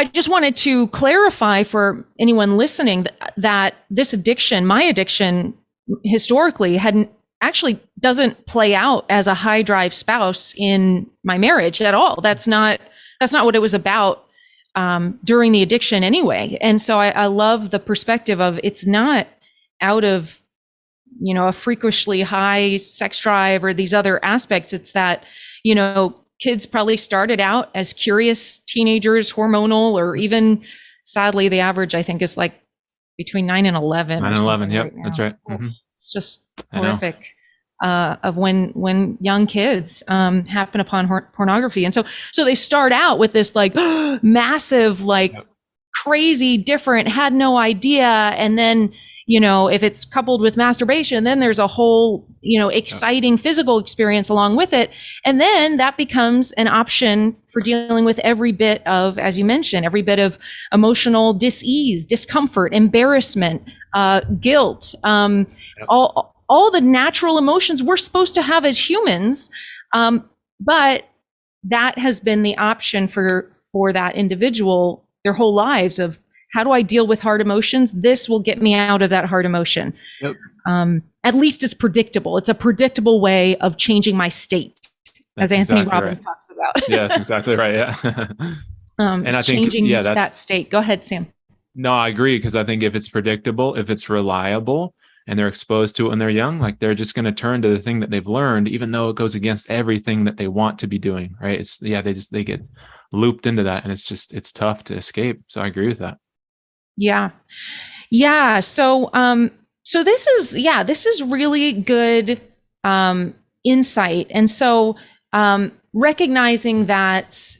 just wanted to clarify for anyone listening that this addiction, my addiction historically actually doesn't play out as a high drive spouse in my marriage at all. That's not what it was about during the addiction anyway. And so I love the perspective of it's not out of, a freakishly high sex drive or these other aspects. It's that, kids probably started out as curious teenagers, hormonal, or even sadly, the average I think is like between 9 and 11. 9 and 11. Yep. Right, that's right. Mm-hmm. It's just horrific. Of when young kids happen upon pornography. And so they start out with this like massive, crazy, different, had no idea. And then, if it's coupled with masturbation, then there's a whole, exciting physical experience along with it. And then that becomes an option for dealing with every bit of, as you mentioned, every bit of emotional dis-ease, discomfort, embarrassment, guilt, all the natural emotions we're supposed to have as humans. But that has been the option for that individual their whole lives of how do I deal with hard emotions? This will get me out of that hard emotion. Yep. At least it's predictable. It's a predictable way of changing my state, as Anthony Robbins talks about. Yeah, that's exactly right. Yeah. And I think changing that state. Go ahead, Sam. No, I agree, because I think if it's predictable, if it's reliable, and they're exposed to it when they're young, like they're just going to turn to the thing that they've learned, even though it goes against everything that they want to be doing. Right. They get looped into that, and it's tough to escape. So I agree with that. Yeah. Yeah. So this is really good, insight. And so, recognizing that,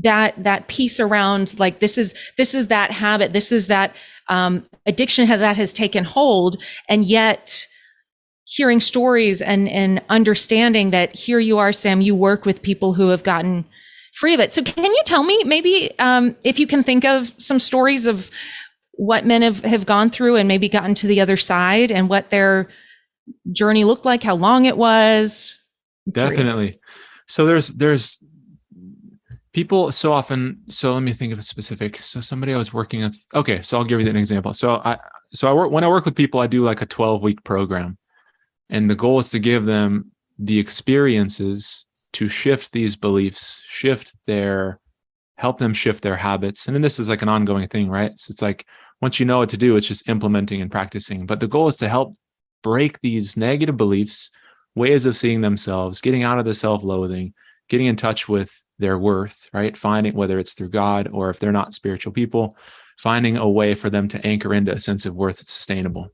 that piece around like, this is that habit, this is that addiction that has taken hold. And yet hearing stories and understanding that here you are, Sam, you work with people who have gotten free of it. So can you tell me maybe if you can think of some stories of what men have gone through and maybe gotten to the other side and what their journey looked like, how long it was? Definitely. So there's people so often. So let me think of a specific. So somebody I was working with. Okay, so I'll give you an example. So when I work with people, I do like a 12-week program, and the goal is to give them the experiences to shift these beliefs, help them shift their habits. And then this is like an ongoing thing, right? So it's like, once you know what to do, it's just implementing and practicing. But the goal is to help break these negative beliefs, ways of seeing themselves, getting out of the self-loathing, getting in touch with their worth, right? Finding, whether it's through God or if they're not spiritual people, finding a way for them to anchor into a sense of worth that's sustainable.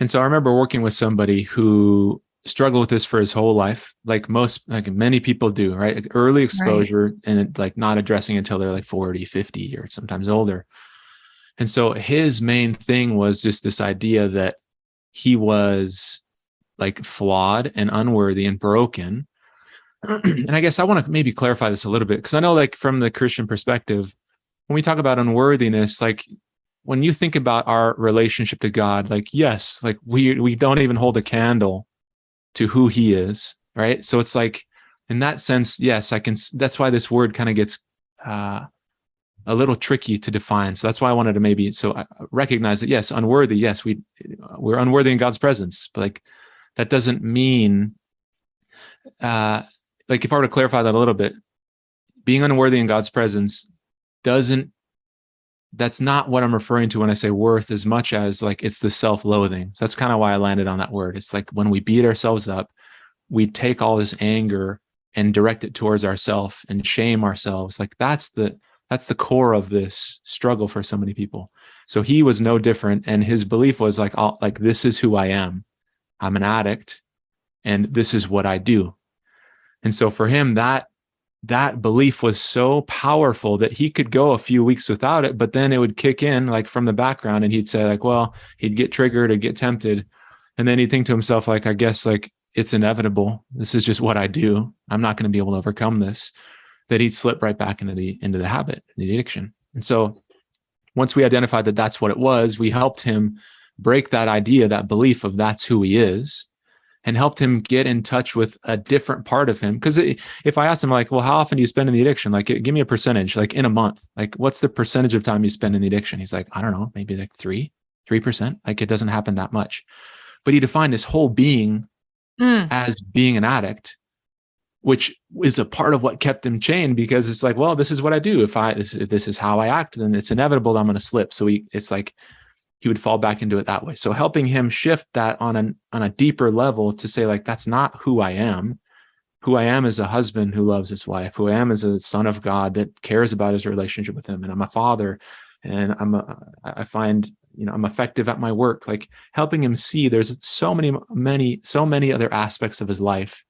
And so I remember working with somebody who struggled with this for his whole life, like many people do, right? Like early exposure, right. And like not addressing it until they're like 40, 50, or sometimes older. And so his main thing was just this idea that he was like flawed and unworthy and broken. And I guess I want to maybe clarify this a little bit, because I know, like, from the Christian perspective, when we talk about unworthiness, like when you think about our relationship to God, like, yes, like we don't even hold a candle to who he is, right? So it's like, in that sense, yes, that's why this word kind of gets a little tricky to define. So that's why I wanted to maybe recognize that, yes, unworthy, yes, we're unworthy in God's presence, but like that doesn't mean, like, if I were to clarify that a little bit, being unworthy in God's presence that's not what I'm referring to when I say worth, as much as like it's the self-loathing. So that's kind of why I landed on that word. It's like when we beat ourselves up, we take all this anger and direct it towards ourselves and shame ourselves. Like that's the core of this struggle for so many people. So he was no different. And his belief was like, this is who I am. I'm an addict and this is what I do. And so for him, that belief was so powerful that he could go a few weeks without it, but then it would kick in like from the background, and he'd say like, well, he'd get triggered or get tempted. And then he'd think to himself, like, I guess like it's inevitable. This is just what I do. I'm not going to be able to overcome this. That he'd slip right back into the habit, the addiction. And so once we identified that that's what it was, we helped him break that idea, that belief of that's who he is, and helped him get in touch with a different part of him. Because if I asked him, like, well, how often do you spend in the addiction? Like, give me a percentage, like in a month. Like, what's the percentage of time you spend in the addiction? He's like, I don't know, maybe like 3%. Like, it doesn't happen that much. But he defined his whole being as being an addict, which is a part of what kept him chained, because it's like, well, this is what I do. If this is how I act, then it's inevitable that I'm going to slip. So it's like, he would fall back into it that way. So helping him shift that on a deeper level to say, like, that's not who I am. Who I am is a husband who loves his wife. Who I am is a son of God that cares about his relationship with him. And I'm a father, and I find, I'm effective at my work. Like, helping him see there's so many other aspects of his life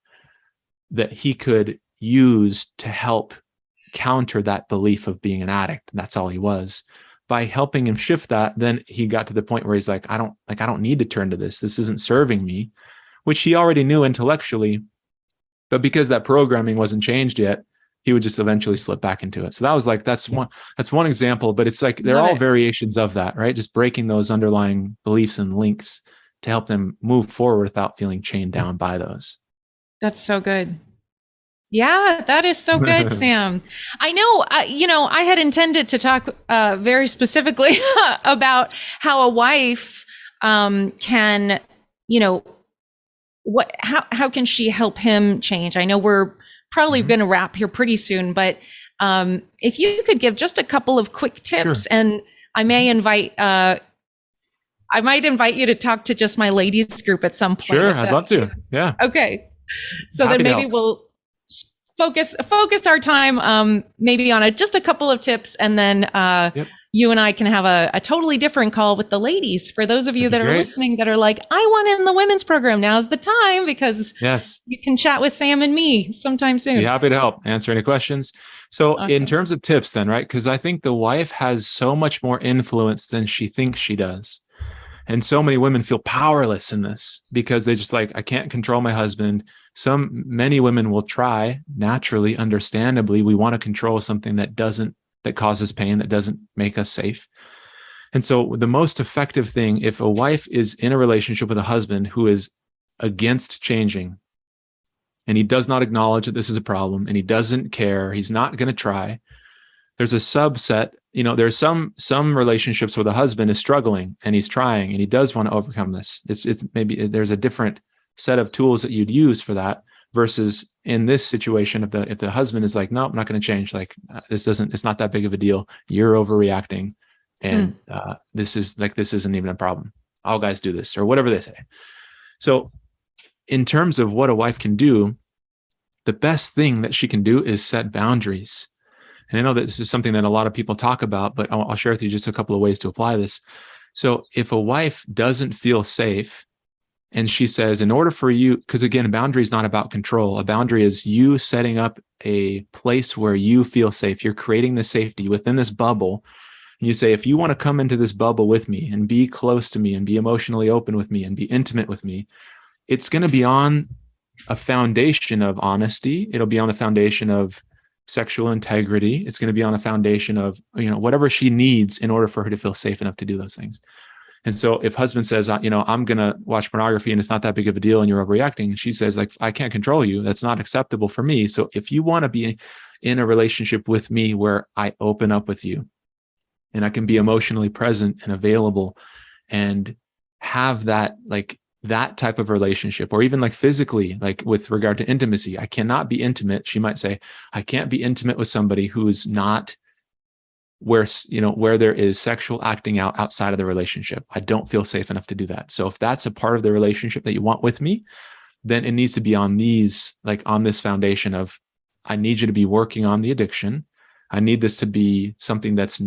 that he could use to help counter that belief of being an addict. And that's all he was. By helping him shift that, then he got to the point where he's like, I don't need to turn to this. This isn't serving me, which he already knew intellectually, but because that programming wasn't changed yet, he would just eventually slip back into it. So that was like, that's one example, but it's like, they're all variations of that, right? Just breaking those underlying beliefs and links to help them move forward without feeling chained down by those. That's so good. Yeah, that is so good, Sam. I know, I had intended to talk very specifically about how a wife can, how can she help him change? I know we're probably going to wrap here pretty soon, but if you could give just a couple of quick tips, sure. And I might invite you to talk to just my ladies group at some point. Sure, I'd love to. Yeah. Okay. So then maybe we'll focus our time maybe on just a couple of tips, and then you and I can have a totally different call with the ladies. For those of you that are listening that are like, I want in the women's program, now's the time, because you can chat with Sam and me sometime soon. Be happy to help answer any questions. So in Awesome. terms of tips then, right? Because I think the wife has so much more influence than she thinks she does. And so many women feel powerless in this because they just like, I can't control my husband. Many women will try naturally, understandably. We want to control something that causes pain, that doesn't make us safe. And so the most effective thing, if a wife is in a relationship with a husband who is against changing, and he does not acknowledge that this is a problem, and he doesn't care, he's not going to try, there's a subset. There's some relationships where the husband is struggling and he's trying and he does want to overcome this. It's maybe there's a different set of tools that you'd use for that versus in this situation, if the husband is like, no, I'm not going to change. Like it's not that big of a deal. You're overreacting. And this isn't even a problem. All guys do this, or whatever they say. So in terms of what a wife can do, the best thing that she can do is set boundaries. And I know that this is something that a lot of people talk about, but I'll share with you just a couple of ways to apply this. So if a wife doesn't feel safe and she says, in order for you, because again, a boundary is not about control. A boundary is you setting up a place where you feel safe. You're creating the safety within this bubble. And you say, if you want to come into this bubble with me and be close to me and be emotionally open with me and be intimate with me, it's going to be on a foundation of honesty. It'll be on the foundation of sexual integrity. It's going to be on a foundation of, whatever she needs in order for her to feel safe enough to do those things. And so if husband says, I'm going to watch pornography and it's not that big of a deal and you're overreacting, and she says, like, I can't control you. That's not acceptable for me. So if you want to be in a relationship with me where I open up with you and I can be emotionally present and available and have that, like, that type of relationship, or even like physically, like with regard to intimacy, I cannot be intimate. She might say, I can't be intimate with somebody who's not where there is sexual acting out outside of the relationship. I don't feel safe enough to do that. So if that's a part of the relationship that you want with me, then it needs to be on this foundation of, I need you to be working on the addiction. I need this to be something that's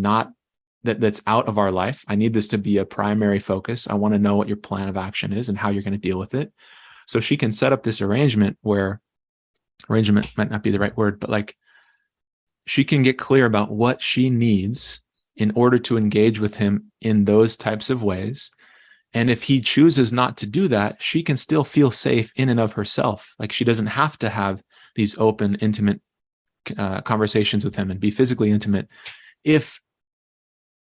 out of our life. I need this to be a primary focus. I want to know what your plan of action is and how you're going to deal with it. So she can set up this arrangement where arrangement might not be the right word, but like she can get clear about what she needs in order to engage with him in those types of ways. And if he chooses not to do that, she can still feel safe in and of herself. Like she doesn't have to have these open, intimate conversations with him and be physically intimate.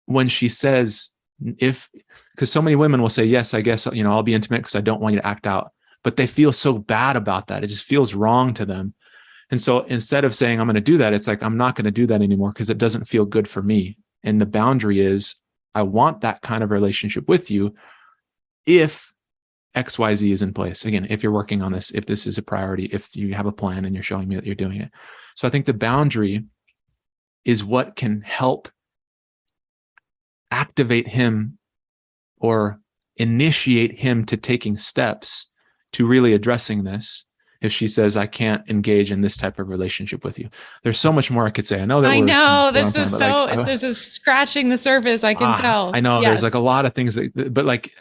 When she says, because so many women will say, yes, I guess, I'll be intimate because I don't want you to act out, but they feel so bad about that. It just feels wrong to them. And so instead of saying, I'm going to do that, it's like, I'm not going to do that anymore because it doesn't feel good for me. And the boundary is, I want that kind of relationship with you if XYZ is in place. Again, if you're working on this, if this is a priority, if you have a plan and you're showing me that you're doing it. So I think the boundary is what can help activate him or initiate him to taking steps to really addressing this. If she says, I can't engage in this type of relationship with you, there's so much more I could say. I know this is scratching the surface. I can tell. I know. Yes. There's like a lot of things but like,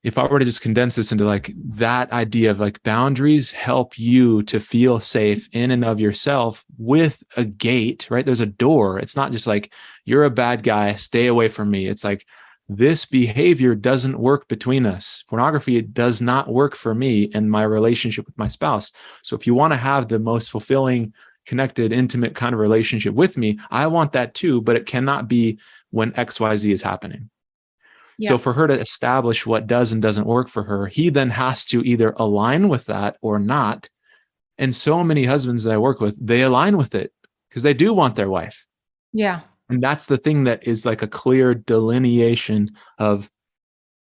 if I were to just condense this into like that idea of like boundaries help you to feel safe in and of yourself with a gate, right? There's a door. It's not just like, you're a bad guy, stay away from me. It's like, this behavior doesn't work between us. Pornography does not work for me and my relationship with my spouse. So if you want to have the most fulfilling, connected, intimate kind of relationship with me, I want that too, but it cannot be when XYZ is happening. Yes. So for her to establish what does and doesn't work for her, he then has to either align with that or not. And so many husbands that I work with, they align with it because they do want their wife. Yeah. And that's the thing that is like a clear delineation of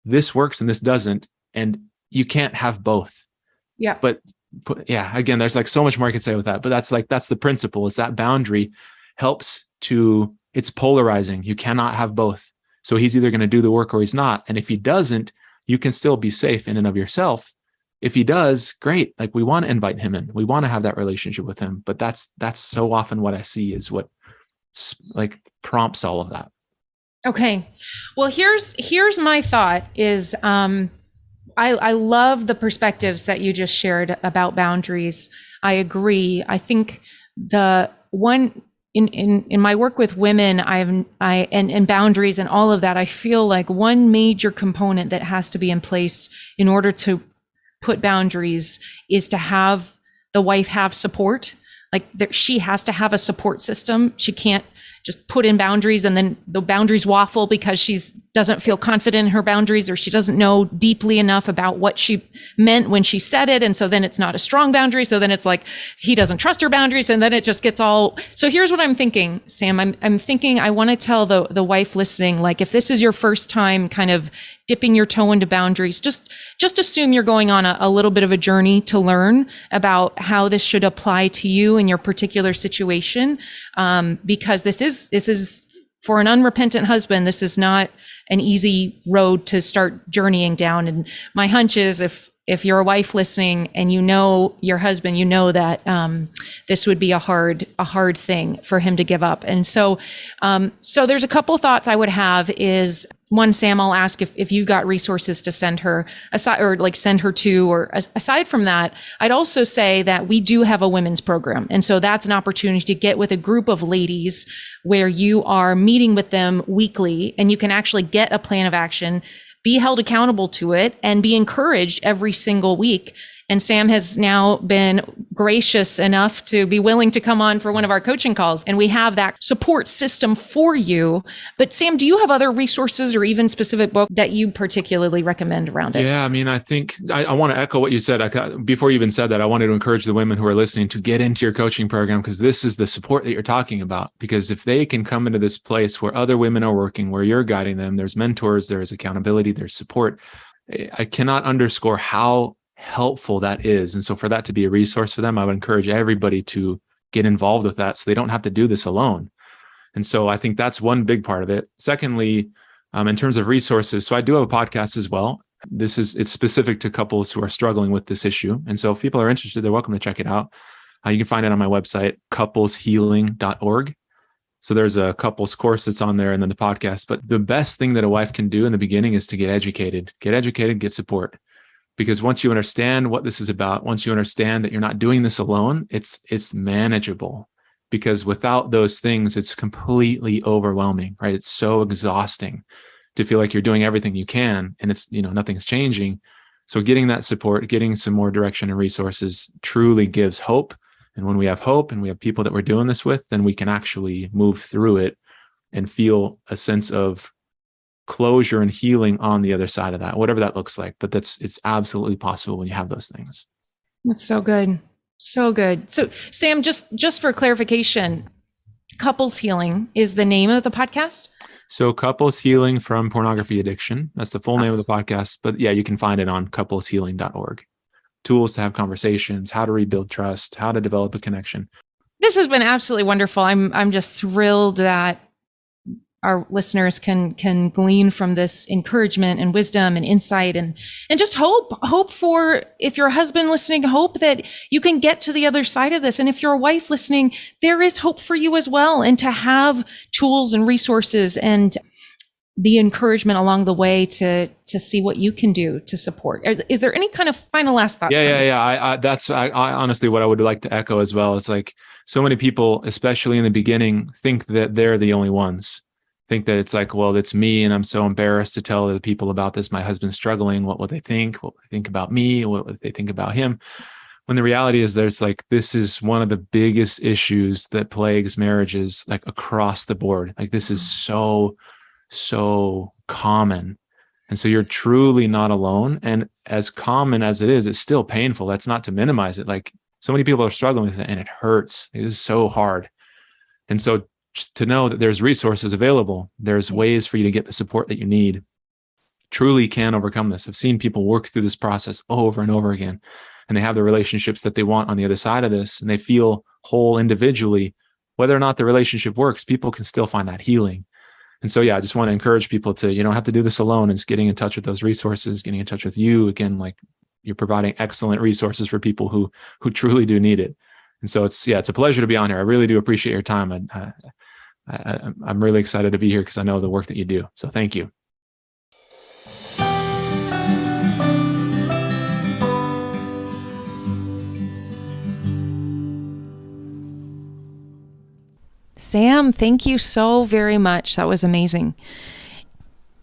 this works and this doesn't. And you can't have both. Yeah. But yeah, again, there's like so much more I could say with that. But that's the principle, is that boundary helps it's polarizing. You cannot have both. So he's either going to do the work or he's not. And if he doesn't, you can still be safe in and of yourself. If he does, great. Like, we want to invite him in. We want to have that relationship with him. But that's so often what I see is what like prompts all of that. Okay. Well, here's my thought is, I love the perspectives that you just shared about boundaries. I agree. I think the one in my work with women, and boundaries and all of that, I feel like one major component that has to be in place in order to put boundaries is to have the wife have support. Like she has to have a support system. She can't just put in boundaries and then the boundaries waffle because she doesn't feel confident in her boundaries, or she doesn't know deeply enough about what she meant when she said it. And so then it's not a strong boundary. So then it's like he doesn't trust her boundaries, and then it just gets all. So here's what I'm thinking, Sam. I'm thinking I want to tell the wife listening, like, if this is your first time kind of dipping your toe into boundaries, just assume you're going on a little bit of a journey to learn about how this should apply to you in your particular situation. Because this is for an unrepentant husband, this is not an easy road to start journeying down. And my hunch is if you're a wife listening and you know your husband, you know that this would be a hard thing for him to give up. And so there's a couple thoughts I would have is, one, Sam, I'll ask if you've got resources to send her aside, or like send her to, or aside from that, I'd also say that we do have a women's program. And so that's an opportunity to get with a group of ladies where you are meeting with them weekly, and you can actually get a plan of action, be held accountable to it, and be encouraged every single week. And Sam has now been gracious enough to be willing to come on for one of our coaching calls. And we have that support system for you. But Sam, do you have other resources or even specific book that you particularly recommend around it? Yeah, I mean, I think I want to echo what you said. Before you even said that, I wanted to encourage the women who are listening to get into your coaching program, because this is the support that you're talking about. Because if they can come into this place where other women are working, where you're guiding them, there's mentors, there's accountability, there's support. I cannot underscore how helpful that is. And so for that to be a resource for them, I would encourage everybody to get involved with that so they don't have to do this alone. And so I think that's one big part of it. Secondly, in terms of resources, so I do have a podcast as well. It's specific to couples who are struggling with this issue. And so if people are interested, they're welcome to check it out. You can find it on my website, coupleshealing.org. So there's a couples course that's on there, and then the podcast. But the best thing that a wife can do in the beginning is to get educated, get support. Because once you understand what this is about, once you understand that you're not doing this alone, it's manageable. Because without those things, it's completely overwhelming, right? It's so exhausting to feel like you're doing everything you can and it's, nothing's changing. So getting that support, getting some more direction and resources truly gives hope. And when we have hope and we have people that we're doing this with, then we can actually move through it and feel a sense of closure and healing on the other side of that, whatever that looks like. But it's absolutely possible when you have those things. That's so good. So good. So Sam, just for clarification, Couples Healing is the name of the podcast? So Couples Healing from Pornography Addiction. That's the full name of the podcast. But yeah, you can find it on coupleshealing.org. Tools to have conversations, how to rebuild trust, how to develop a connection. This has been absolutely wonderful. I'm just thrilled that our listeners can glean from this encouragement and wisdom and insight and just hope for, if you're a husband listening, hope that you can get to the other side of this. And if you're a wife listening, there is hope for you as well. And to have tools and resources and the encouragement along the way to see what you can do to support. Is there any kind of final last thoughts? Yeah. That's honestly what I would like to echo as well. Is like so many people, especially in the beginning, think that they're the only ones. Think that it's like, well, it's me and I'm so embarrassed to tell other people about this. My husband's struggling. What will they think? What will they think about me? What will they think about him? When the reality is this is one of the biggest issues that plagues marriages, like across the board. Like this is so common. And so you're truly not alone. And as common as it is, it's still painful. That's not to minimize it. Like so many people are struggling with it and it hurts. It is so hard. And so to know that there's resources available, there's ways for you to get the support that you need, truly can overcome this. I've seen people work through this process over and over again, and they have the relationships that they want on the other side of this, and they feel whole individually. Whether or not the relationship works, people can still find that healing. And so, yeah, I just want to encourage people to, you don't have to do this alone. It's getting in touch with those resources, getting in touch with you. Again, like you're providing excellent resources for people who truly do need it. And so it's a pleasure to be on here. I really do appreciate your time. I'm really excited to be here because I know the work that you do. So thank you. Sam, thank you so very much. That was amazing.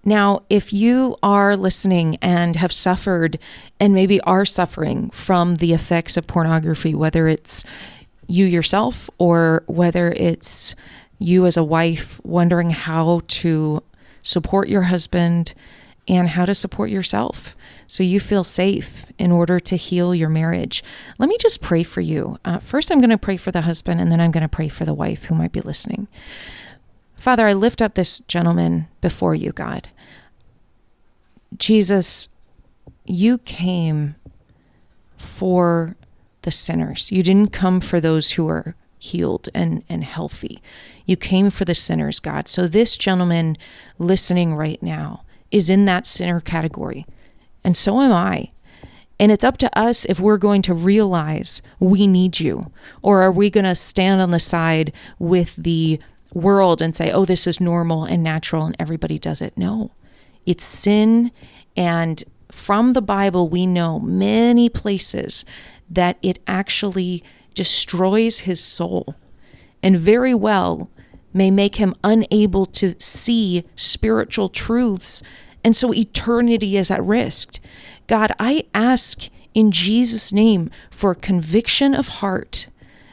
Now, if you are listening and have suffered and maybe are suffering from the effects of pornography, whether it's you yourself or whether it's you as a wife wondering how to support your husband and how to support yourself so you feel safe in order to heal your marriage, let me just pray for you. First, I'm going to pray for the husband, and then I'm going to pray for the wife who might be listening. Father, I lift up this gentleman before you, God. Jesus, you came for the sinners. You didn't come for those who are healed and healthy. You came for the sinners, God. So this gentleman listening right now is in that sinner category, and so am I. And it's up to us if we're going to realize we need you, or are we going to stand on the side with the world and say, oh, this is normal and natural and everybody does it. No, it's sin. And from the Bible, we know many places that it actually destroys his soul and very well may make him unable to see spiritual truths. And so eternity is at risk. God, I ask in Jesus' name for conviction of heart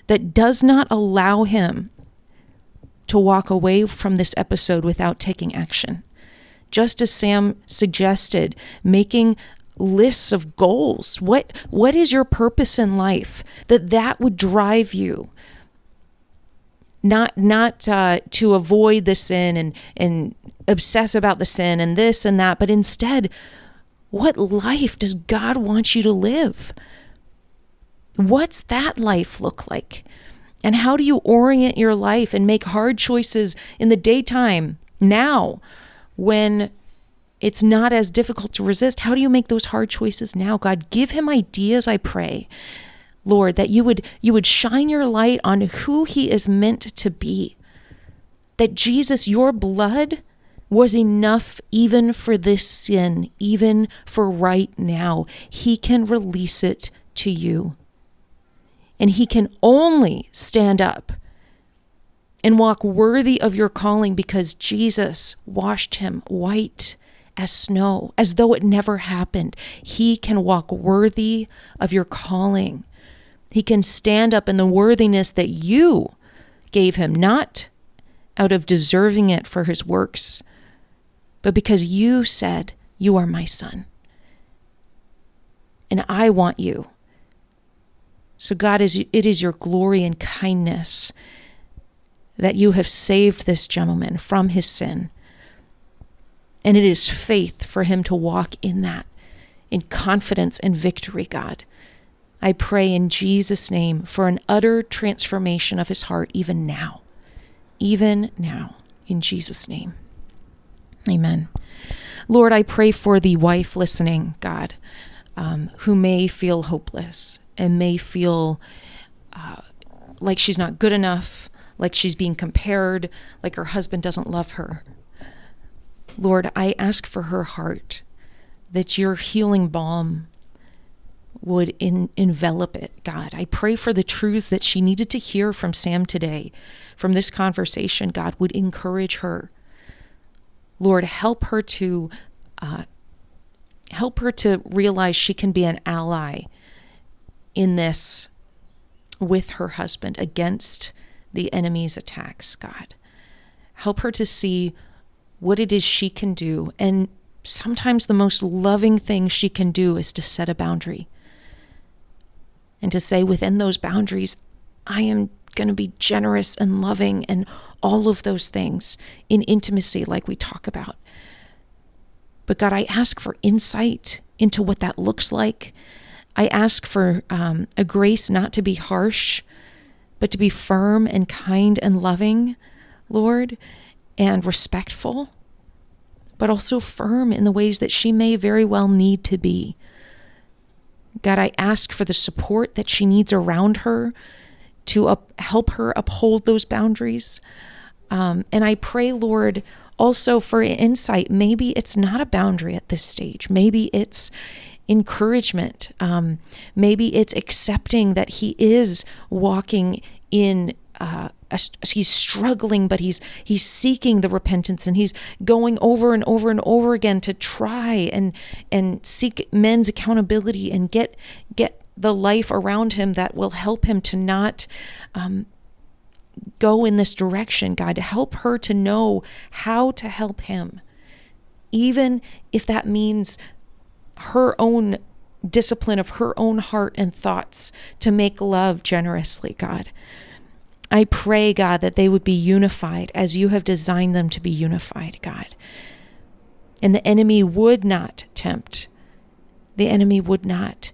that does not allow him to walk away from this episode without taking action. Just as Sam suggested, making lists of goals. What is your purpose in life? That would drive you. Not to avoid the sin and obsess about the sin and this and that, but instead, what life does God want you to live? What's that life look like? And how do you orient your life and make hard choices in the daytime now when it's not as difficult to resist? How do you make those hard choices now? God, give him ideas, I pray. Lord, that you would shine your light on who he is meant to be. That Jesus, your blood was enough even for this sin, even for right now. He can release it to you. And he can only stand up and walk worthy of your calling because Jesus washed him white as snow, as though it never happened. He can walk worthy of your calling. He can stand up in the worthiness that you gave him, not out of deserving it for his works, but because you said, you are my son. And I want you. So God, it is your glory and kindness that you have saved this gentleman from his sin. And it is faith for him to walk in that, in confidence and victory, God. I pray in Jesus' name for an utter transformation of his heart even now, in Jesus' name. Amen. Lord, I pray for the wife listening, God, who may feel hopeless and may feel like she's not good enough, like she's being compared, like her husband doesn't love her. Lord, I ask for her heart, that your healing balm would envelop it, God. I pray for the truths that she needed to hear from Sam today, from this conversation, God, would encourage her. Lord, help her to realize she can be an ally in this with her husband against the enemy's attacks, God. Help her to see what it is she can do. And sometimes the most loving thing she can do is to set a boundary and to say within those boundaries, I am going to be generous and loving and all of those things in intimacy like we talk about. But God, I ask for insight into what that looks like. I ask for a grace not to be harsh, but to be firm and kind and loving, Lord, and respectful, but also firm in the ways that she may very well need to be. God, I ask for the support that she needs around her to help her uphold those boundaries. And I pray, Lord, also for insight. Maybe it's not a boundary at this stage. Maybe it's encouragement. Maybe it's accepting that he is walking in he's struggling, but he's seeking the repentance, and he's going over and over and over again to try and seek men's accountability and get the life around him that will help him to not go in this direction. God, to help her to know how to help him, even if that means her own discipline of her own heart and thoughts to make love generously, God. I pray, God, that they would be unified as you have designed them to be unified, God. And the enemy would not tempt. The enemy would not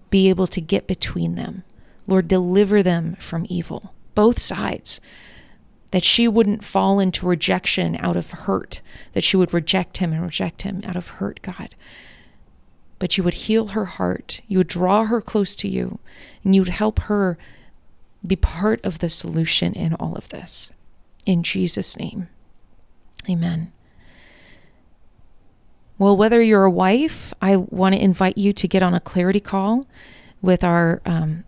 be able to get between them. Lord, deliver them from evil, both sides. That she wouldn't fall into rejection out of hurt, that she would reject him out of hurt, God. But you would heal her heart, you would draw her close to you, and you would help her be part of the solution in all of this. In Jesus' name, amen. Well, whether you're a wife, I want to invite you to get on a clarity call with our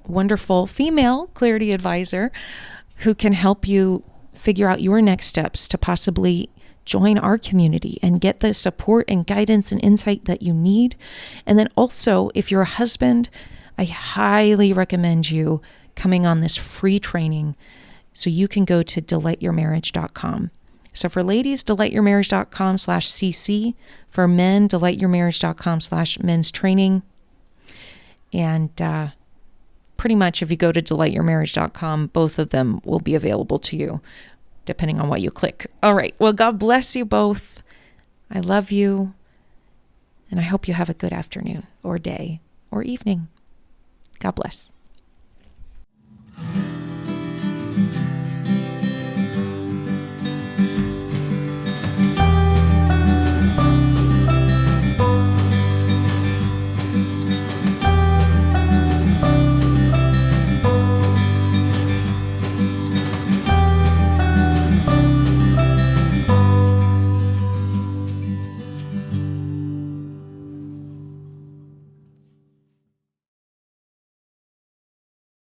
wonderful female clarity advisor who can help you figure out your next steps to possibly join our community and get the support and guidance and insight that you need. And then also, if you're a husband, I highly recommend you coming on this free training so you can go to delightyourmarriage.com. So for ladies, delightyourmarriage.com/cc. For men, delightyourmarriage.com/men's training. And pretty much if you go to delightyourmarriage.com, both of them will be available to you, depending on what you click. All right. Well, God bless you both. I love you. And I hope you have a good afternoon or day or evening. God bless.